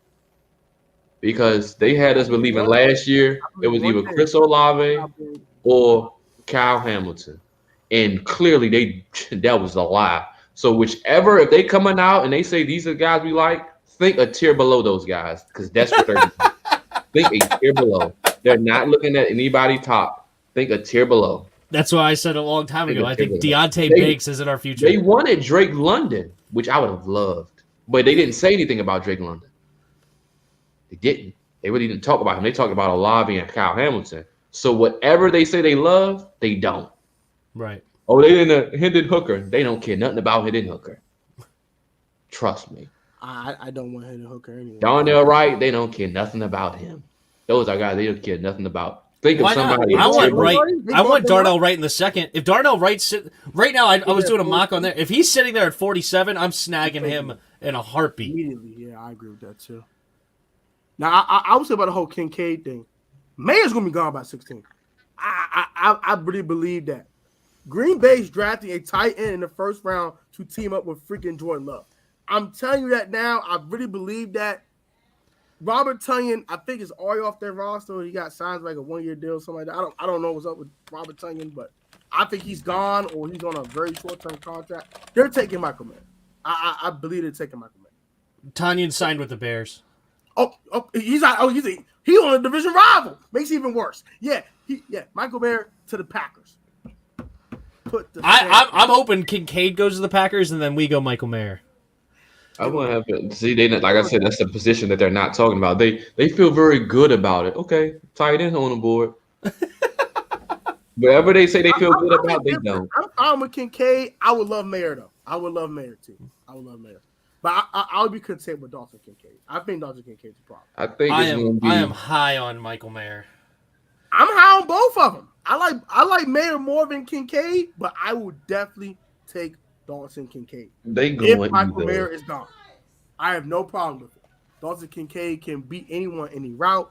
Because they had us believing last year it was either Chris Olave or Kyle Hamilton. And clearly that was a lie. So whichever, if they coming out and they say these are the guys we like, think a tier below those guys. Because that's what they're doing. Think a tier below. They're not looking at anybody top. Think a tier below. That's why I said a long time ago. I think Deontay Banks is in our future. They wanted Drake London, which I would have loved. But they didn't say anything about Drake London. They didn't. They really didn't talk about him. They talked about Olave and Kyle Hamilton. So whatever they say they love, they don't. Right. Oh, they didn't Hendon Hooker. They don't care nothing about Hendon Hooker. Trust me. I don't want Hendon Hooker anyway. Darnell Wright, they don't care nothing about him. Those are guys they don't care nothing about. Think of Why not? somebody. I want Wright. I want Darnell Wright in the second. If Darnell Wright's right now, I was doing a mock on there. If he's sitting there at 47, I'm snagging him in a heartbeat. Immediately, yeah, I agree with that too. Now, I would say about the whole Kincaid thing. Mayer's gonna be gone by 16. I really believe that. Green Bay's drafting a tight end in the first round to team up with freaking Jordan Love. I'm telling you that now. I really believe that. Robert Tonyan, I think, is already off their roster. He got signed like a 1-year deal, something like that. I don't know what's up with Robert Tonyan, but I think he's gone or he's on a very short-term contract. They're taking Michael Mayer. I believe they're taking Michael Mayer. Tanyan signed with the Bears. He's on a division rival. Makes it even worse. Yeah, Michael Mayer to the Packers. I'm hoping Kincaid goes to the Packers and then we go Michael Mayer. I want to have to see. They like I said, that's the position that they're not talking about. They feel very good about it. Okay, tight end on the board. Whatever they say they feel good about, they don't. I'm fine with Kincaid. I would love Mayer though. I would love Mayer too. I would love Mayer, but I would be content with Dawson Kincaid. I think Dawson Kincaid's a problem. I think I am high on Michael Mayer. I'm high on both of them. I like Mayer more than Kincaid, but I would definitely take Dawson Kincaid. If Michael Mayer is gone, I have no problem with it. Dawson Kincaid can beat anyone any route.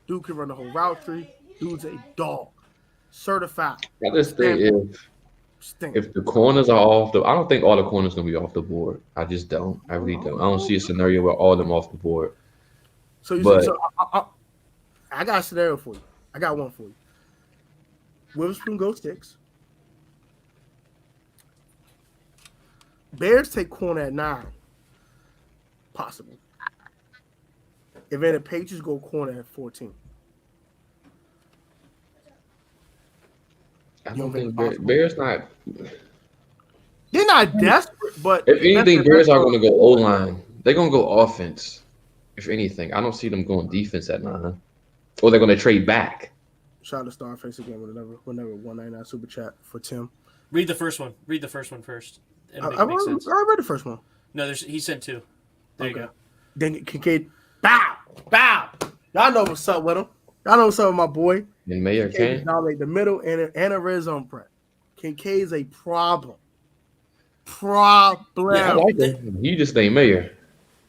Dude can run the whole route tree. Dude's a dog. Certified. I just think if the corners are off I don't think all the corners gonna be off the board. I just don't. I really don't. I don't see a scenario where all of them off the board. So I got a scenario for you. I got one for you. Witherspoon goes 6. Bears take corner at 9. Possible. And then the Patriots go corner at 14. I don't think Bears not. They're not desperate, but if anything, Bears are going to go O-line. They're going to go offense. If anything, I don't see them going defense at 9, or they're going to trade back. Shout out to Starface again with another 199 super chat for Tim. Read the first one. Read the first one first. I read the first one. No, he sent 2. There you go. Then Kincaid, bow. Y'all know what's up with him. Y'all know what's up with my boy. And Mayer can dominate the middle and a red zone prep. Kincaid's a problem. Yeah, I like him. He just ain't Mayer.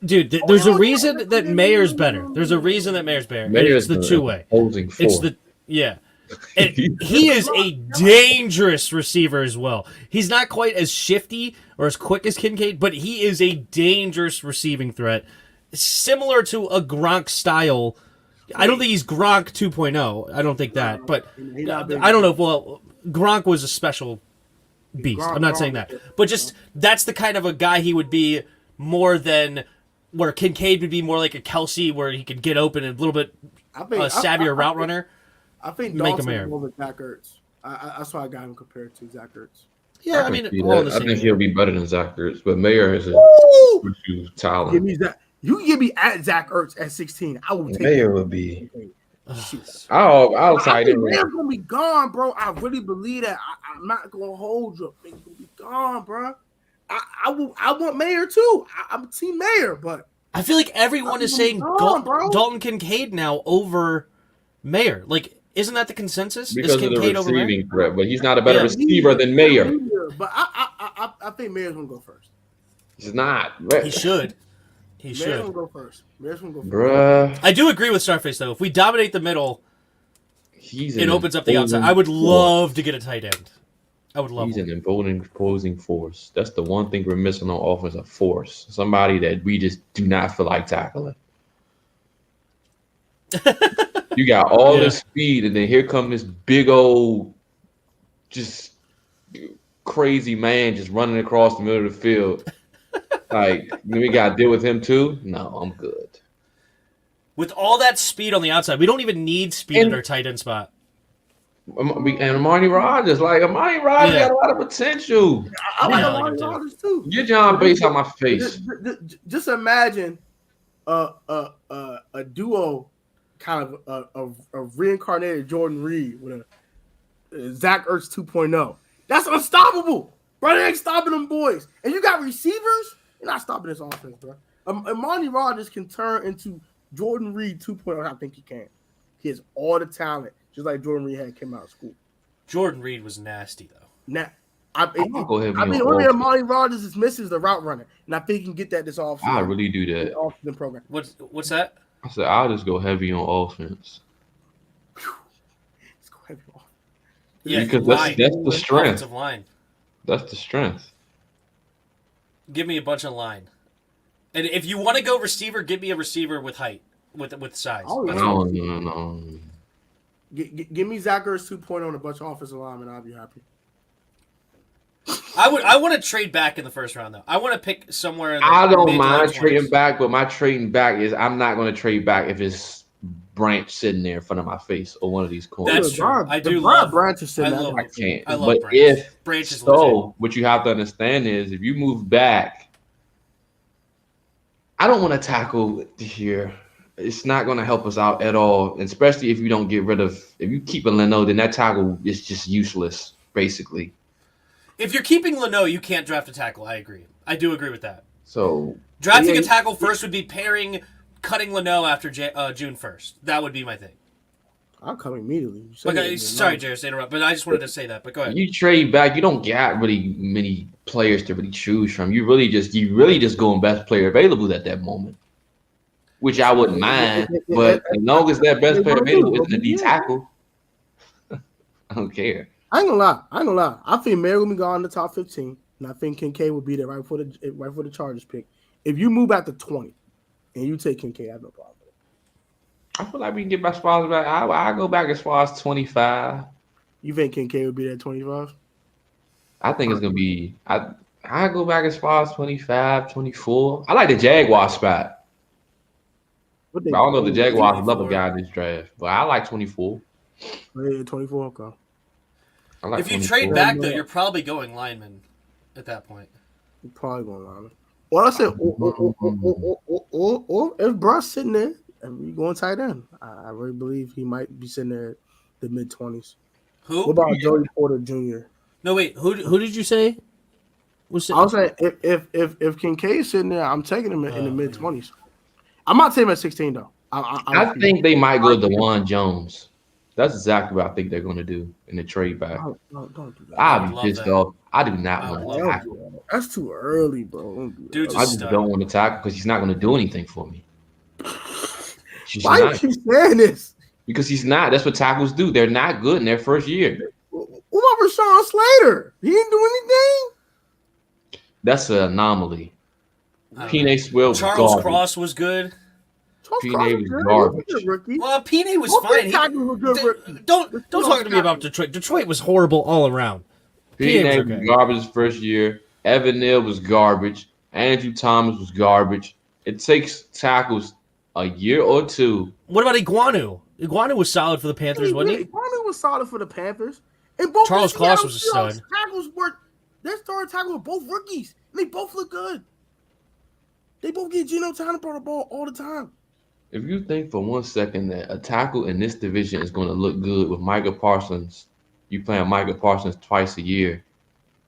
Dude, there's a reason that Mayer's better. There's a reason that Mayer's better. It's the two-way. It's the And he is a dangerous receiver as well. He's not quite as shifty or as quick as Kincaid, but he is a dangerous receiving threat. Similar to a Gronk style. I don't think he's Gronk 2.0. I don't think that. But I don't know. Well, Gronk was a special beast. I'm not saying that. But just that's the kind of a guy he would be more than where Kincaid would be more like a Kelsey where he could get open and a little bit savvier route runner. I think Dalton is more with Zach Ertz. That's why I got him compared to Zach Ertz. Yeah, I think he'll be better than Zach Ertz, but Mayer is a talent. Give me that. You give me at Zach Ertz at 16. I will take Mayer would be. I'll tie him. Mayer's gonna be gone, bro. I really believe that. I'm not gonna hold you. He's gonna be gone, bro. I want Mayer too. I'm Team Mayer, but I feel like everyone is saying Dalton Kincaid now over Mayer. Like, isn't that the consensus? Because of the receiving threat, but he's not a better receiver than Mayer. But I think Mayer's gonna go first. He's not. He should. Mayer's gonna go first. Bruh. I do agree with Starface though. If we dominate the middle, it opens up the outside. I would love to get a tight end. I would love. He's an imposing force. That's the one thing we're missing on offense: a force. Somebody that we just do not feel like tackling. You got all this speed, and then here comes this big old, just crazy man just running across the middle of the field. Like, then we got to deal with him too? No, I'm good. With all that speed on the outside, we don't even need speed at our tight end spot. And Amani Rodgers, got a lot of potential. I like Amani Rodgers too. Get John Bates out my face. Just imagine a duo, kind of a reincarnated Jordan Reed with a Zach Ertz 2.0. That's unstoppable, bro. They ain't stopping them boys. And you got receivers. You're not stopping this offense, bro. Amani Rodgers can turn into Jordan Reed 2.0. I think he can. He has all the talent, just like Jordan Reed came out of school. Jordan Reed was nasty, though. Now, only Amani Rodgers is missing is the route runner, and I think he can get that this offseason. I really do that. Off-season program. What's that? I said I'll just go heavy on offense. Let's go heavy on offense. Yeah, because that's the strength. Line. That's the strength. Give me a bunch of line. And if you want to go receiver, give me a receiver with height, with size. No. Give me Zach Ertz 2.0 and a bunch of offensive linemen. I'll be happy. I want to trade back in the first round though. I want to pick somewhere. In the I don't mind trading back, but my trading back is I'm not going to trade back if it's Branch sitting there in front of my face or one of these corners. That's true. I do love Branch is sitting there. I can't. I love but Branch. if Branch is so, what you have to understand is if you move back, I don't want to tackle here. It's not going to help us out at all, especially if you don't get rid of. If you keep a Leno, then that tackle is just useless, basically. If you're keeping Leno, you can't draft a tackle. I agree. I do agree with that. So drafting a tackle first would be cutting Leno after June 1st. That would be my thing. I'll come immediately. Sorry, Jairus, to interrupt, but I just wanted to say that. But go ahead. You trade back, you don't got really many players to really choose from. You really just going best player available at that moment. which I wouldn't mind. But as long as their best player available isn't a D tackle, I don't care. I ain't gonna lie. I think Mary will be gone in the top 15, and I think Kincaid will be there right before the Chargers pick. If you move at the 20 and you take Kincaid, I have no problem with it. I feel like we can get my spots back. I go back as far as 25. You think Kincaid will be there at 25? I think it's gonna be. I go back as far as 25, 24. I like the Jaguar spot. I don't know if the Jaguars love a guy in this draft, but I like 24. Yeah, 24. Okay. Like if you trade back though, you're probably going lineman at that point. You're probably going lineman. Well, I said, or if Bruss sitting there and we going tight end, I really believe he might be sitting there at the mid-20s. Who? What about Joey Porter Jr.? No, wait. Who did you say? I was saying if Kincaid's sitting there, I'm taking him in the mid-20s. I'm not taking him at 16 though. I think they might go DeJuan Jones. That's exactly what I think they're going to do in the trade back. Don't do that. I'll be pissed off. I do not want to tackle. That's too early, bro. Dude, I just don't want to tackle because he's not going to do anything for me. Why are you saying this? Because he's not. That's what tackles do. They're not good in their first year. What about Rashawn Slater? He didn't do anything? That's an anomaly. Pene Swill was Charles garbage. Cross was good. Pene was garbage. Well, Pene was fine. Don't talk to me about Detroit. Detroit was horrible all around. Pene was garbage his first year. Evan Neal was garbage. Andrew Thomas was garbage. It takes tackles a year or two. What about Iguanu? Iguanu was solid for the Panthers, wasn't he? Iguanu was solid for the Panthers. And both Charles Cross was a stud. Tackles were their starting tackles were both rookies. And they both look good. They both get Geno Tannenbaum the ball all the time. If you think for 1 second that a tackle in this division is going to look good with Micah Parsons, you playing Micah Parsons twice a year,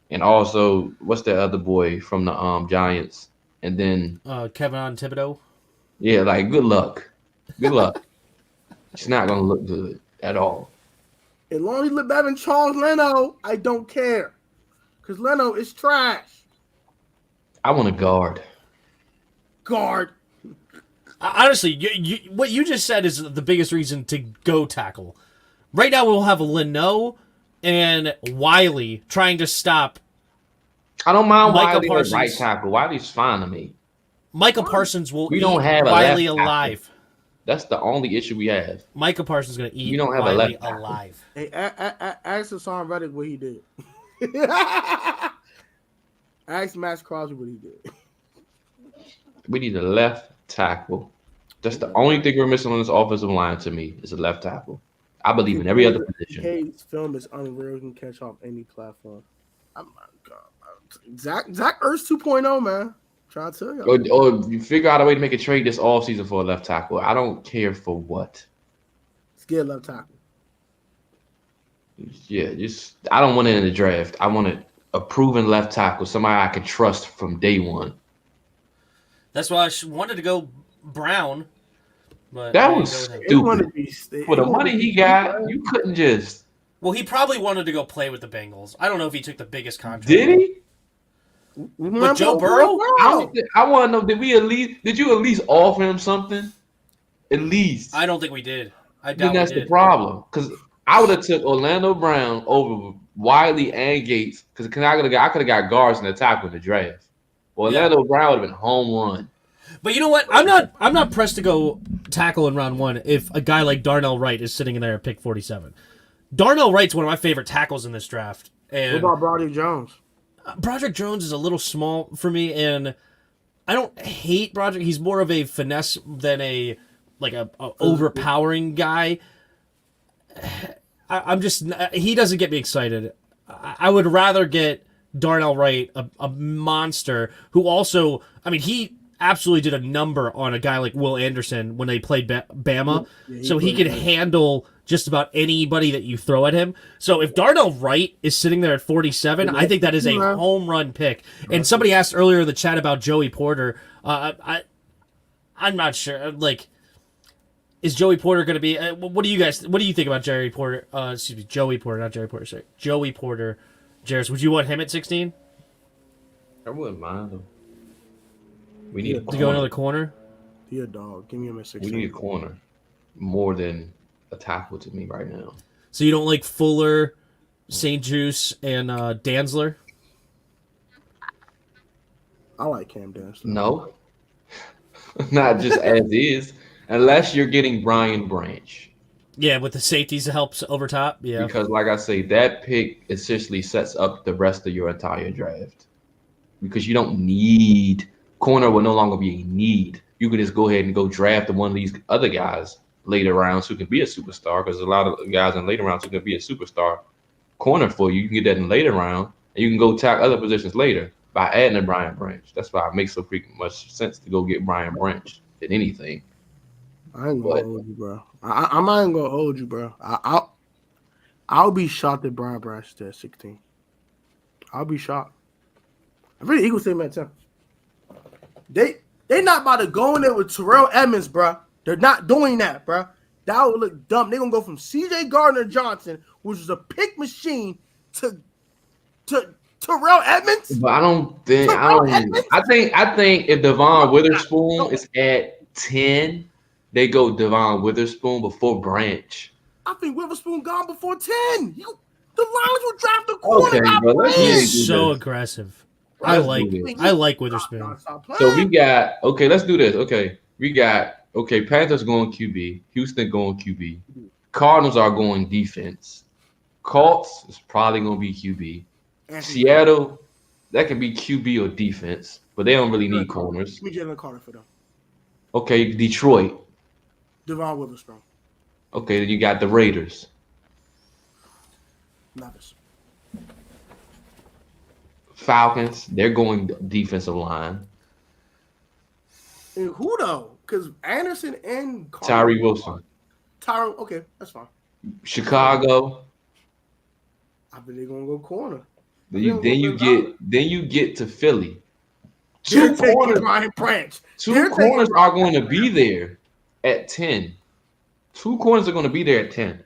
and also what's that other boy from the Giants, and then Kevin Thibodeau. Yeah, like good luck. It's not going to look good at all. As long as he look better than Charles Leno, I don't care, because Leno is trash. I want a guard. Honestly, what you just said is the biggest reason to go tackle. Right now, we'll have Leno and Wiley trying to stop. I don't mind Micah Wiley at right tackle. Wiley's fine to me. Micah Parsons will we don't have Wiley a alive. That's the only issue we have. Micah Parsons is going to eat we don't have Wiley a left alive. Hey, ask Hassan Reddick what he did. Ask Max Crosby what he did. We need a left tackle. That's the only thing we're missing on this offensive line to me is a left tackle. I believe in every other position. His film is unreal. He can catch off any platform. Oh my God. Zach Ertz 2.0, man. I'm trying to tell you. Or you figure out a way to make a trade this offseason for a left tackle. I don't care for what. Let's get a left tackle. Yeah, I don't want it in the draft. I want a proven left tackle, somebody I can trust from day one. That's why I wanted to go Brown. But that was stupid. For the money he got, you couldn't just. Well, he probably wanted to go play with the Bengals. I don't know if he took the biggest contract. Did he? With Joe Burrow? I want to know, did you at least offer him something? At least. I don't think we did. I doubt that's the problem. Because I would have took Orlando Brown over Wiley and Gates. Because I could have got guards in the tackle in the draft. Orlando Brown would have been home run. But you know what? I'm not pressed to go tackle in round one if a guy like Darnell Wright is sitting in there at pick 47. Darnell Wright's one of my favorite tackles in this draft. And what about Broderick Jones? Broderick Jones is a little small for me, and I don't hate Broderick. He's more of a finesse than a overpowering guy. I'm just he doesn't get me excited. I would rather get Darnell Wright, a monster who also, I mean, he absolutely did a number on a guy like Will Anderson when they played Bama. Yeah, so he could handle just about anybody that you throw at him. So if Darnell Wright is sitting there at 47, I think that is a home run pick. And somebody asked earlier in the chat about Joey Porter. I'm not sure. Like, is Joey Porter going to be? What do you think about Joey Porter? Joey Porter, not Jerry Porter. Sorry, Joey Porter. Jairus, would you want him at 16? I wouldn't mind him. We need to go another corner. He a dog. Give me him at 16. We need a corner more than a tackle to me right now. So you don't like Fuller, St. Juice, and Danzler? I like Cam Danzler. No, not just as is, unless you're getting Brian Branch. Yeah, with the safeties that helps over top. Yeah, Because like I say, that pick essentially sets up the rest of your entire draft. Because you don't need corner will no longer be a need. You can just go ahead and go draft one of these other guys later rounds who can be a superstar. Because a lot of guys in later rounds who can be a superstar corner for you. You can get that in later round, and you can go tack other positions later by adding a Brian Branch. That's why it makes so freaking much sense to go get Brian Branch than anything. I ain't gonna hold you, bro. I'm not even gonna hold you, bro. I'll be shocked if Brian Branch is at 16. I'll be shocked. I think the Eagles take him at 10. They not about to go in there with Terrell Edmonds, bro. They're not doing that, bro. That would look dumb. They're gonna go from C.J. Gardner-Johnson, which is a pick machine, to Terrell Edmonds. But I think if Devon Witherspoon is at 10, they go Devon Witherspoon before Branch. I think Witherspoon gone before 10. The Lions will draft the corner. Okay, bro. he's so aggressive. I like Witherspoon. So we got let's do this. We got Panthers going QB, Houston going QB, Cardinals are going defense, Colts is probably going to be QB, Seattle that can be QB or defense, but they don't really need corners. Give me Jalen Carter for them. Okay, Detroit. Devon Witherspoon. Okay, then you got the Raiders. Levis. Falcons, they're going defensive line. And who though? Because Anderson and Carter. Tyree Wilson. Okay, that's fine. Chicago. I think they're gonna go corner. Then you get to Philly. Two corners, Brian Branch. Two corners are going to be there at 10. Two corners are going to be there at 10.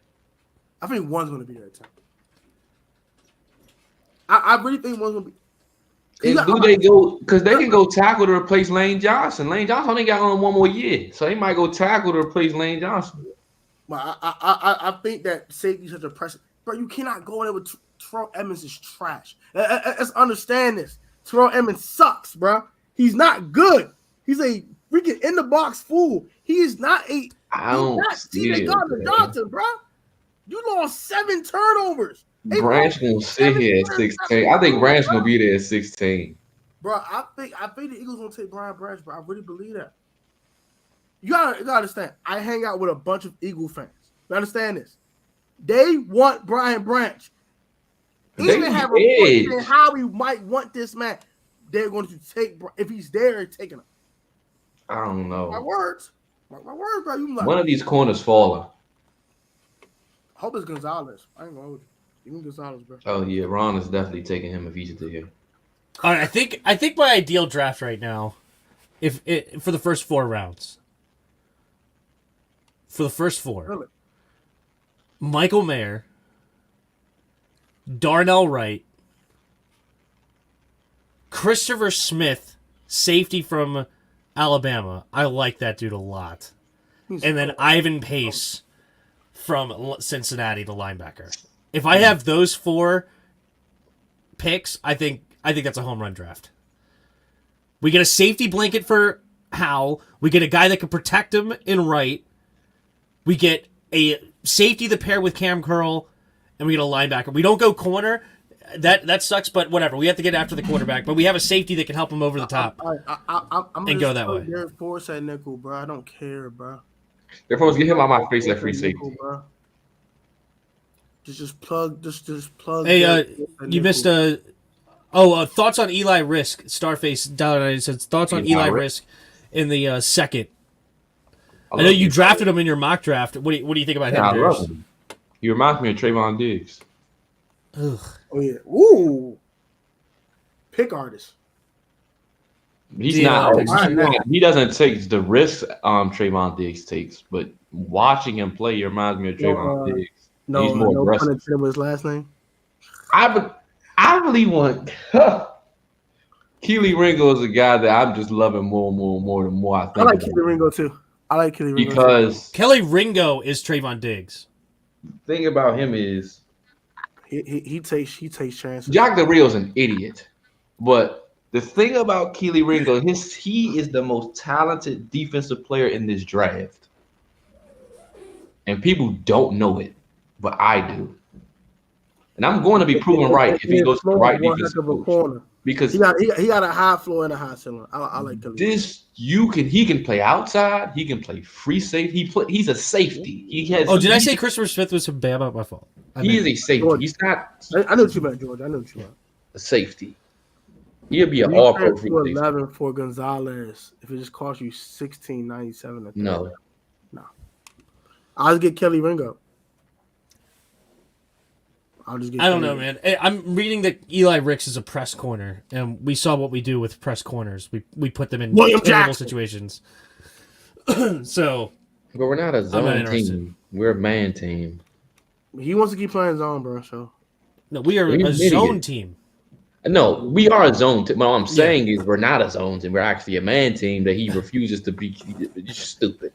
I think one's going to be there at 10. I really think one's going to be. And do they go? Because they can go tackle to replace Lane Johnson. Lane Johnson only got on 1 more year, so they might go tackle to replace Lane Johnson. But I think that safety is such a pressure. Bro, you cannot go in there with Terrell Edmonds is trash. Let's understand this. Terrell Edmonds sucks, bro. He's not good. He's a freaking in the box fool. He is not a. I don't see it, Johnson, bro. You lost 7 turnovers. Branch gonna sit here at 16. I think Branch gonna be there at 16. Bro, I think the Eagles gonna take Brian Branch, bro. I really believe that. You gotta understand. I hang out with a bunch of Eagle fans. You understand this? They want Brian Branch. Even have a point in how we might want this man. They're going to take if he's there and taking him. I don't know. My words, bro. You like one of these corners falling. Hope it's Gonzalez. I ain't gonna hold you. Even Gonzalez, bro. Oh yeah, Ron is definitely taking him if he's there. All right, I think my ideal draft right now, for the first 4 rounds. For the first 4, Really? Michael Mayer, Darnell Wright, Christopher Smith, safety from Alabama. I like that dude a lot. And then Ivan Pace from Cincinnati, the linebacker. If I have those 4 picks, I think that's a home run draft. We get a safety blanket for Howell. We get a guy that can protect him in Wright. We get a safety to pair with Cam Curl, and we get a linebacker. We don't go corner. That sucks, but whatever. We have to get after the quarterback, but we have a safety that can help him over the top I'm and go that way. Derek Forrest at nickel, bro. I don't care, bro. Therefore, get him out my face at free safety. Bro. Just plug. Hey, you missed a. Thoughts on Eli Risk? Starface down says thoughts on Eli Risk in the second. I know you drafted him in your mock draft. What do you think about him? I love him. He reminds me of Trayvon Diggs. Ugh. Oh yeah. Ooh. Pick artist. He doesn't take the risks Trayvon Diggs takes, but watching him play, he reminds me of Trayvon Diggs. He's more aggressive. What his last name? I really want Keely Ringo is a guy that I'm just loving more and more and more the more I think. I like Keely Ringo too. Because Kelly Ringo is Trayvon Diggs. the thing about him is he takes chances. Jack Del Rio's an idiot, but the thing about Keely Ringo, he is the most talented defensive player in this draft, and people don't know it, but I do. And I'm going to be proven right if he goes to the right defensive coach. Because he got a high floor and a high ceiling. I like he can play outside, he can play free safety. He's a safety. Did I say Christopher Smith was a bad? My fault. He is a safety. George. He's not. I know what you meant, George. I know what you meant. A safety. He'll be an all pro free safety. 11 for Gonzalez if it just costs you $16.97. No. I'll get Kelly Ringo. I don't know, man. I'm reading that Eli Ricks is a press corner, and we saw what we do with press corners. We put them in terrible situations. So, but we're not a zone team. We're a man team. He wants to keep playing zone, bro. So no, we are a zone team. No, we are a zone team. What I'm saying is we're not a zone team. We're actually a man team that he refuses to be. It's stupid.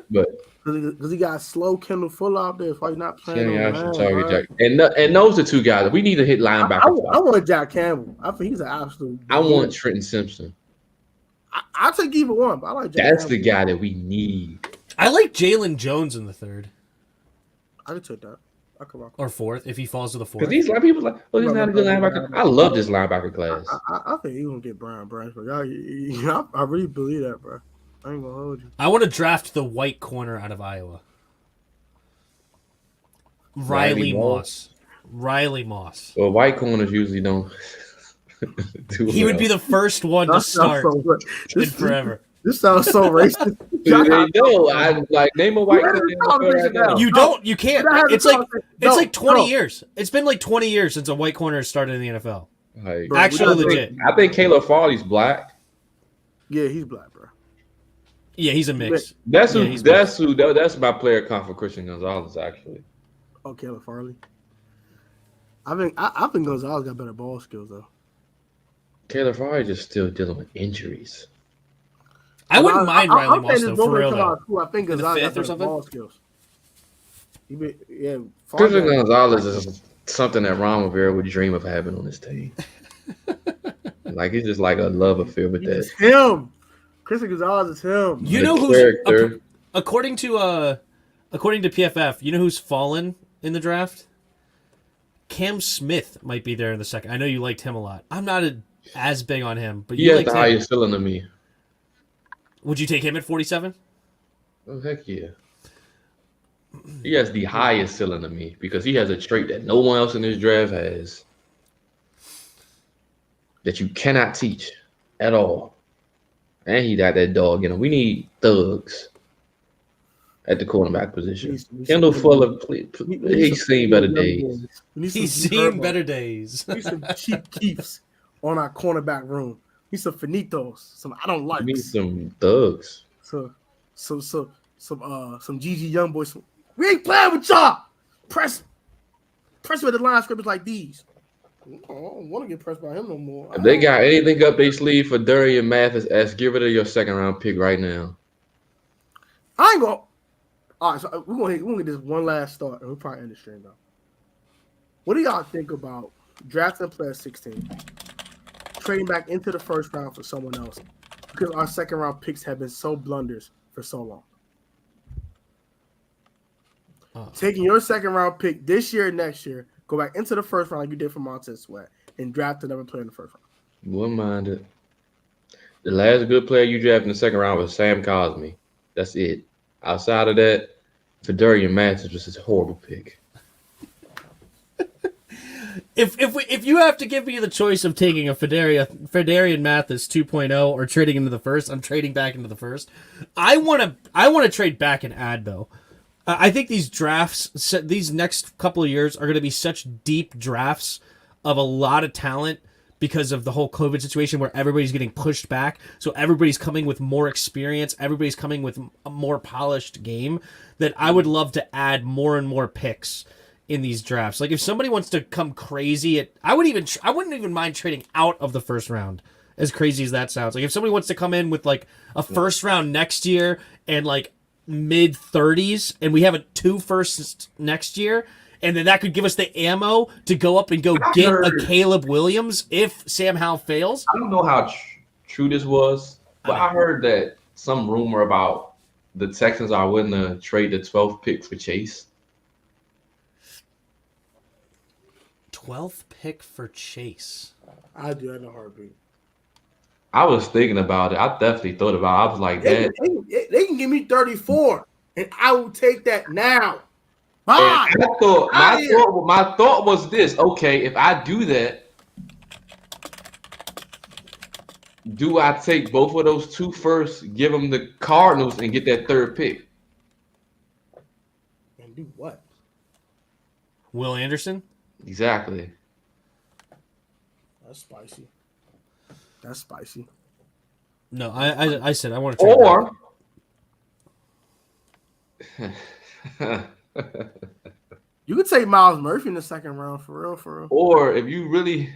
But because he got slow Kendall Fuller out there, so he's not playing. And those are two guys we need to hit linebacker. I want Jack Campbell. I think he's an absolute. I want Trenton Simpson. I'll take either one, but I like Jack That's Campbell. the guy that we need. I like Jalen Jones in the third. I could take that. I could rock. Or fourth if he falls to the fourth. Because these people like, oh, he's not a good linebacker. I love this linebacker class. I think he's gonna get Brian Bransford. I really believe that, bro. I ain't gonna hold you. I want to draft the white corner out of Iowa. Riley Moss. Well, white corners usually don't do He would be the first one to start in forever. This sounds so racist. I like name a white corner. Right you don't. You can't. It's like 20 years. It's been like 20 years since a white corner has started in the NFL. Like, actually, legit. I think Caleb Farley's black. Yeah, he's black, bro. Yeah, he's a mix. That's my player comp for Christian Gonzalez, actually. Oh, Caleb Farley. I think Gonzalez got better ball skills though. Caleb Farley just still dealing with injuries. I wouldn't mind Riley Moss though, for real though. I think Gonzalez got better ball skills. Christian Gonzalez is something that Ron Rivera would dream of having on his team. Like it's just like a love affair with that. It's him. Christian Gonzalez is him. You know who's according to PFF, you know who's fallen in the draft? Cam Smith might be there in the second. I know you liked him a lot. I'm not as big on him, but he has the highest ceiling to me. Would you take him at 47? Oh heck yeah. He has the highest ceiling to me because he has a trait that no one else in this draft has that you cannot teach at all. And he got that dog in him. We need thugs at the cornerback position. Kendall Fuller, he's seen better days. He's seen better days. We need some cheap keeps on our cornerback room. We need some finitos. Some I don't like. We need some thugs. Some GG young boys. We ain't playing with y'all. Press with the line scrimmage like these. I don't want to get pressed by him no more. If they got anything up their sleeve for Durian Mathis, get rid of your second round pick right now. I ain't gonna. All right, so we're gonna get this one last thought, and we'll probably end the stream though. What do y'all think about drafting a player 16, trading back into the first round for someone else, because our second round picks have been so blunders for so long? Taking your second round pick this year and next year, go back into the first round like you did for Montez Sweat, and draft another player in the first round. Wouldn't mind it. The last good player you drafted in the second round was Sam Cosmi. That's it. Outside of that, Federian Mathis was a horrible pick. If you have to give me the choice of taking a Federian Mathis 2.0 or trading into the first, I'm trading back into the first. I want to trade back and add though. I think these drafts, these next couple of years, are going to be such deep drafts of a lot of talent because of the whole COVID situation where everybody's getting pushed back. So everybody's coming with more experience. Everybody's coming with a more polished game, that I would love to add more and more picks in these drafts. Like if somebody wants to come crazy, I wouldn't even mind trading out of the first round As crazy as that sounds. Like if somebody wants to come in with like a first round next year and like mid 30s, and we have a 2 firsts next year, and then that could give us the ammo to go up and get a Caleb Williams if Sam Howell fails. I don't know how true this was, but I heard that some rumor about the Texans are willing to trade the 12th pick for Chase. 12th pick for Chase. I do that in a heartbeat. I was thinking about it. I definitely thought about it. I was like, that. They can give me 34, and I will take that now. My thought was this. Okay, if I do that, do I take both of those 2 firsts, give them the Cardinals, and get that 3rd pick? And do what? Will Anderson? Exactly. That's spicy. That's spicy. No, I said I want to trade. Or you could take Miles Murphy in the 2nd round for real. Or if you really,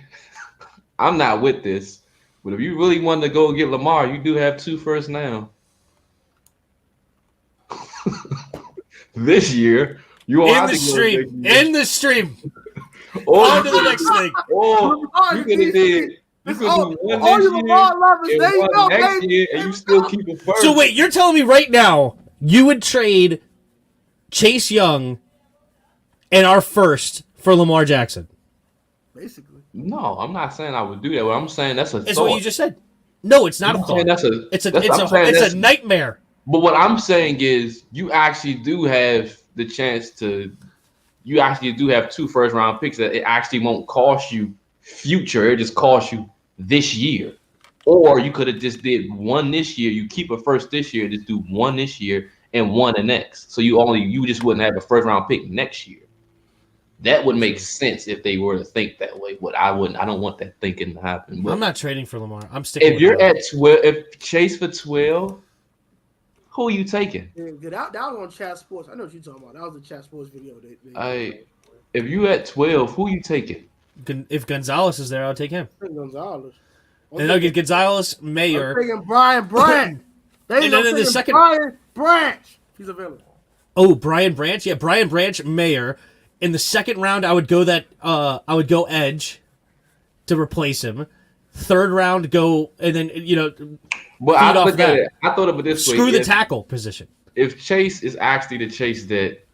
I'm not with this, but if you really want to go get Lamar, you do have 2 firsts now. This year, you will have to in the stream. Or on to the next thing. Or you could have did. You could do one this year and one next year, and you still keep it first. So wait, you're telling me right now you would trade Chase Young and our first for Lamar Jackson? Basically. No, I'm not saying I would do that. What I'm saying that's a thought. It's what you just said. No, it's not a thought. It's a nightmare. But what I'm saying is you actually do have the chance to. You actually do have 2 first-round picks that it actually won't cost you future. It just costs you this year. Or you could have just did 1 this year. You keep a first this year, just do 1 this year and 1 the next. So you just wouldn't have a first-round pick next year. That would make sense if they were to think that way. But I wouldn't. I don't want that thinking to happen. But I'm not trading for Lamar. I'm sticking. If you're at 12, if Chase for 12. Who are you taking? That was on Chat Sports. I know what you're talking about. That was a Chat Sports video. If you at 12, who are you taking? If Gonzalez is there, I'll take him. Gonzalez. And I'll get Gonzalez, Mayer. I'm taking Brian Branch. And then in the second, Brian Branch. He's available. Oh, Brian Branch. Yeah, Brian Branch, Mayer. In the 2nd round, I would go edge to replace him. 3rd round, go and then Well, I thought of it this way. Screw the tackle position. If Chase is actually the Chase that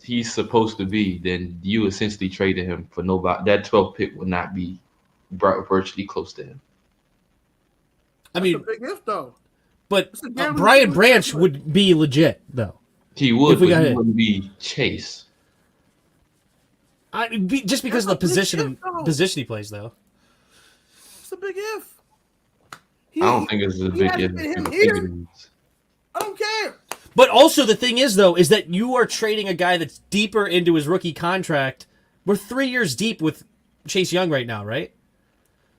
he's supposed to be, then you essentially traded him for nobody. That 12th pick would not be virtually close to him. I mean, that's a big if though. But Brian Branch would be legit though. He would, but he wouldn't be Chase. Just because of the position he plays though. It's a big if. I don't think it's a big if. I don't care. But also the thing is though, is that you are trading a guy that's deeper into his rookie contract. We're 3 years deep with Chase Young right now, right?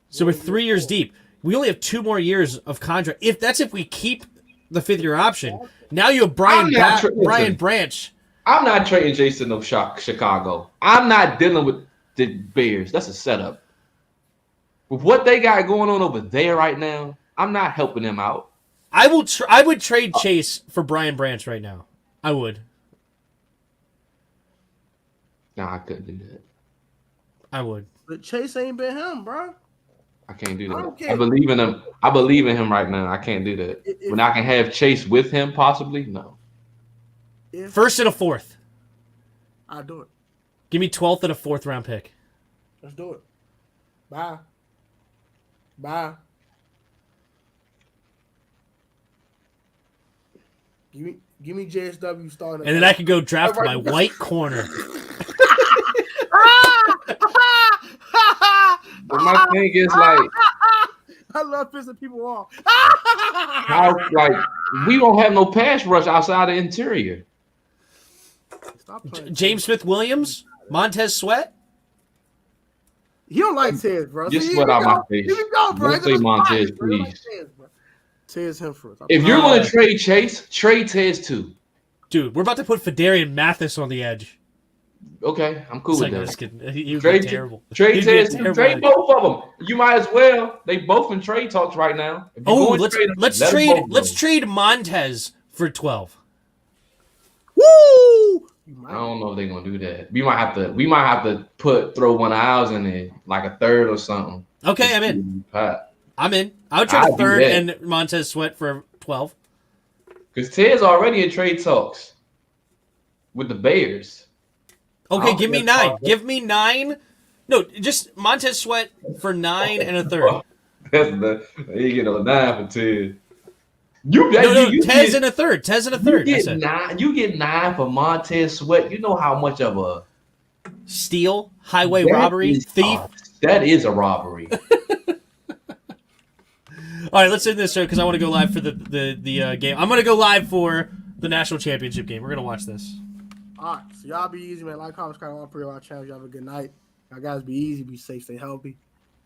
So we're 3 years deep. We only have 2 more years of contract. If we keep the 5th-year option, now you have Brian Branch. I'm not trading Jason of Chicago. I'm not dealing with the Bears. That's a setup. With what they got going on over there right now, I'm not helping them out. I would trade Chase for Brian Branch right now. I would. Nah, I couldn't do that. I would. But Chase ain't been him, bro. I can't do that. I believe in him. I believe in him right now. I can't do that. When I can have Chase with him, possibly, no. 1st and a 4th. I'll do it. Give me 12th and a 4th round pick. Let's do it. Bye. Give me JSW starting. And then I could go draft my white corner. But my thing is like, I love pissing people off. We don't have no pass rush outside the interior. James Smith-Williams, Montez Sweat. He don't like Tez, bro. Just sweat out my face. Here we go, bro. Don't say Montez, please. Tez him first. If you're going to trade Chase, trade Tez too. Dude, we're about to put Fedarian Mathis on the edge. Okay, I'm cool with I'm just that. kidding. He would Trade be terrible. Trade He'd be a Tez, terrible trade head. both of them. You might as well. They both in trade talks right now. If you Oh, go and trade them, let them both let's go. trade Montez for 12. Woo! I don't know if they're gonna do that. We might have to throw one of ours in there, like a third or something. Okay, I'm in. Pat. I'm in. I would trade I'll a do third that. and Montez Sweat for 12. Because Ted's already in trade talks with the Bears. Okay, give me 9. Give me 9. No, just Montez Sweat for 9 and a third. You get a 9 for Ted. Tez and a third. Tez and a third. You get 9 for Montez Sweat. You know how much of a Steal, highway robbery, thief. That is a robbery. All right, let's end this show because I want to go live for the game. I'm going to go live for the national championship game. We're going to watch this. All right, so y'all be easy, man. Like, comment, subscribe, all three of our channels. Y'all have a good night. Y'all guys be easy, be safe, stay healthy.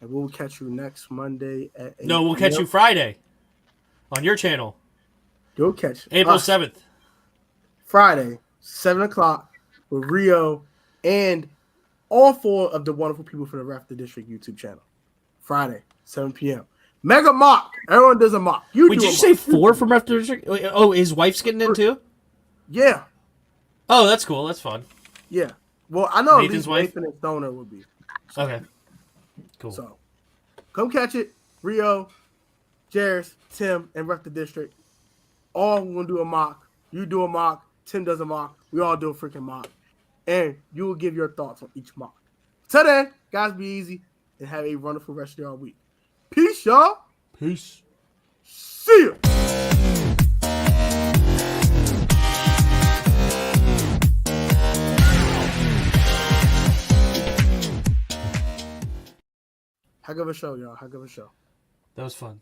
And we'll catch you next Monday at 8 No, we'll catch you Friday on your channel. You'll catch April us 7th. Friday, 7 o'clock with Rio and all 4 of the wonderful people from the Ref the District YouTube channel. Friday, 7 p.m. Mega mock. Everyone does a mock. Wait, did you say 4 from Ref District? Oh, his wife's getting in too? Yeah. Oh, that's cool. That's fun. Yeah. Well, I know Nathan's at least wife? Nathan and Stoner would be. Okay. Cool. So, come catch it. Rio, Jairus, Tim, and Ref the District. All going to do a mock. You do a mock. Tim does a mock. We all do a freaking mock. And you will give your thoughts on each mock. Till then, guys, be easy and have a wonderful rest of your week. Peace, y'all. Peace. See ya. Heck of a show, y'all. Heck of a show. That was fun.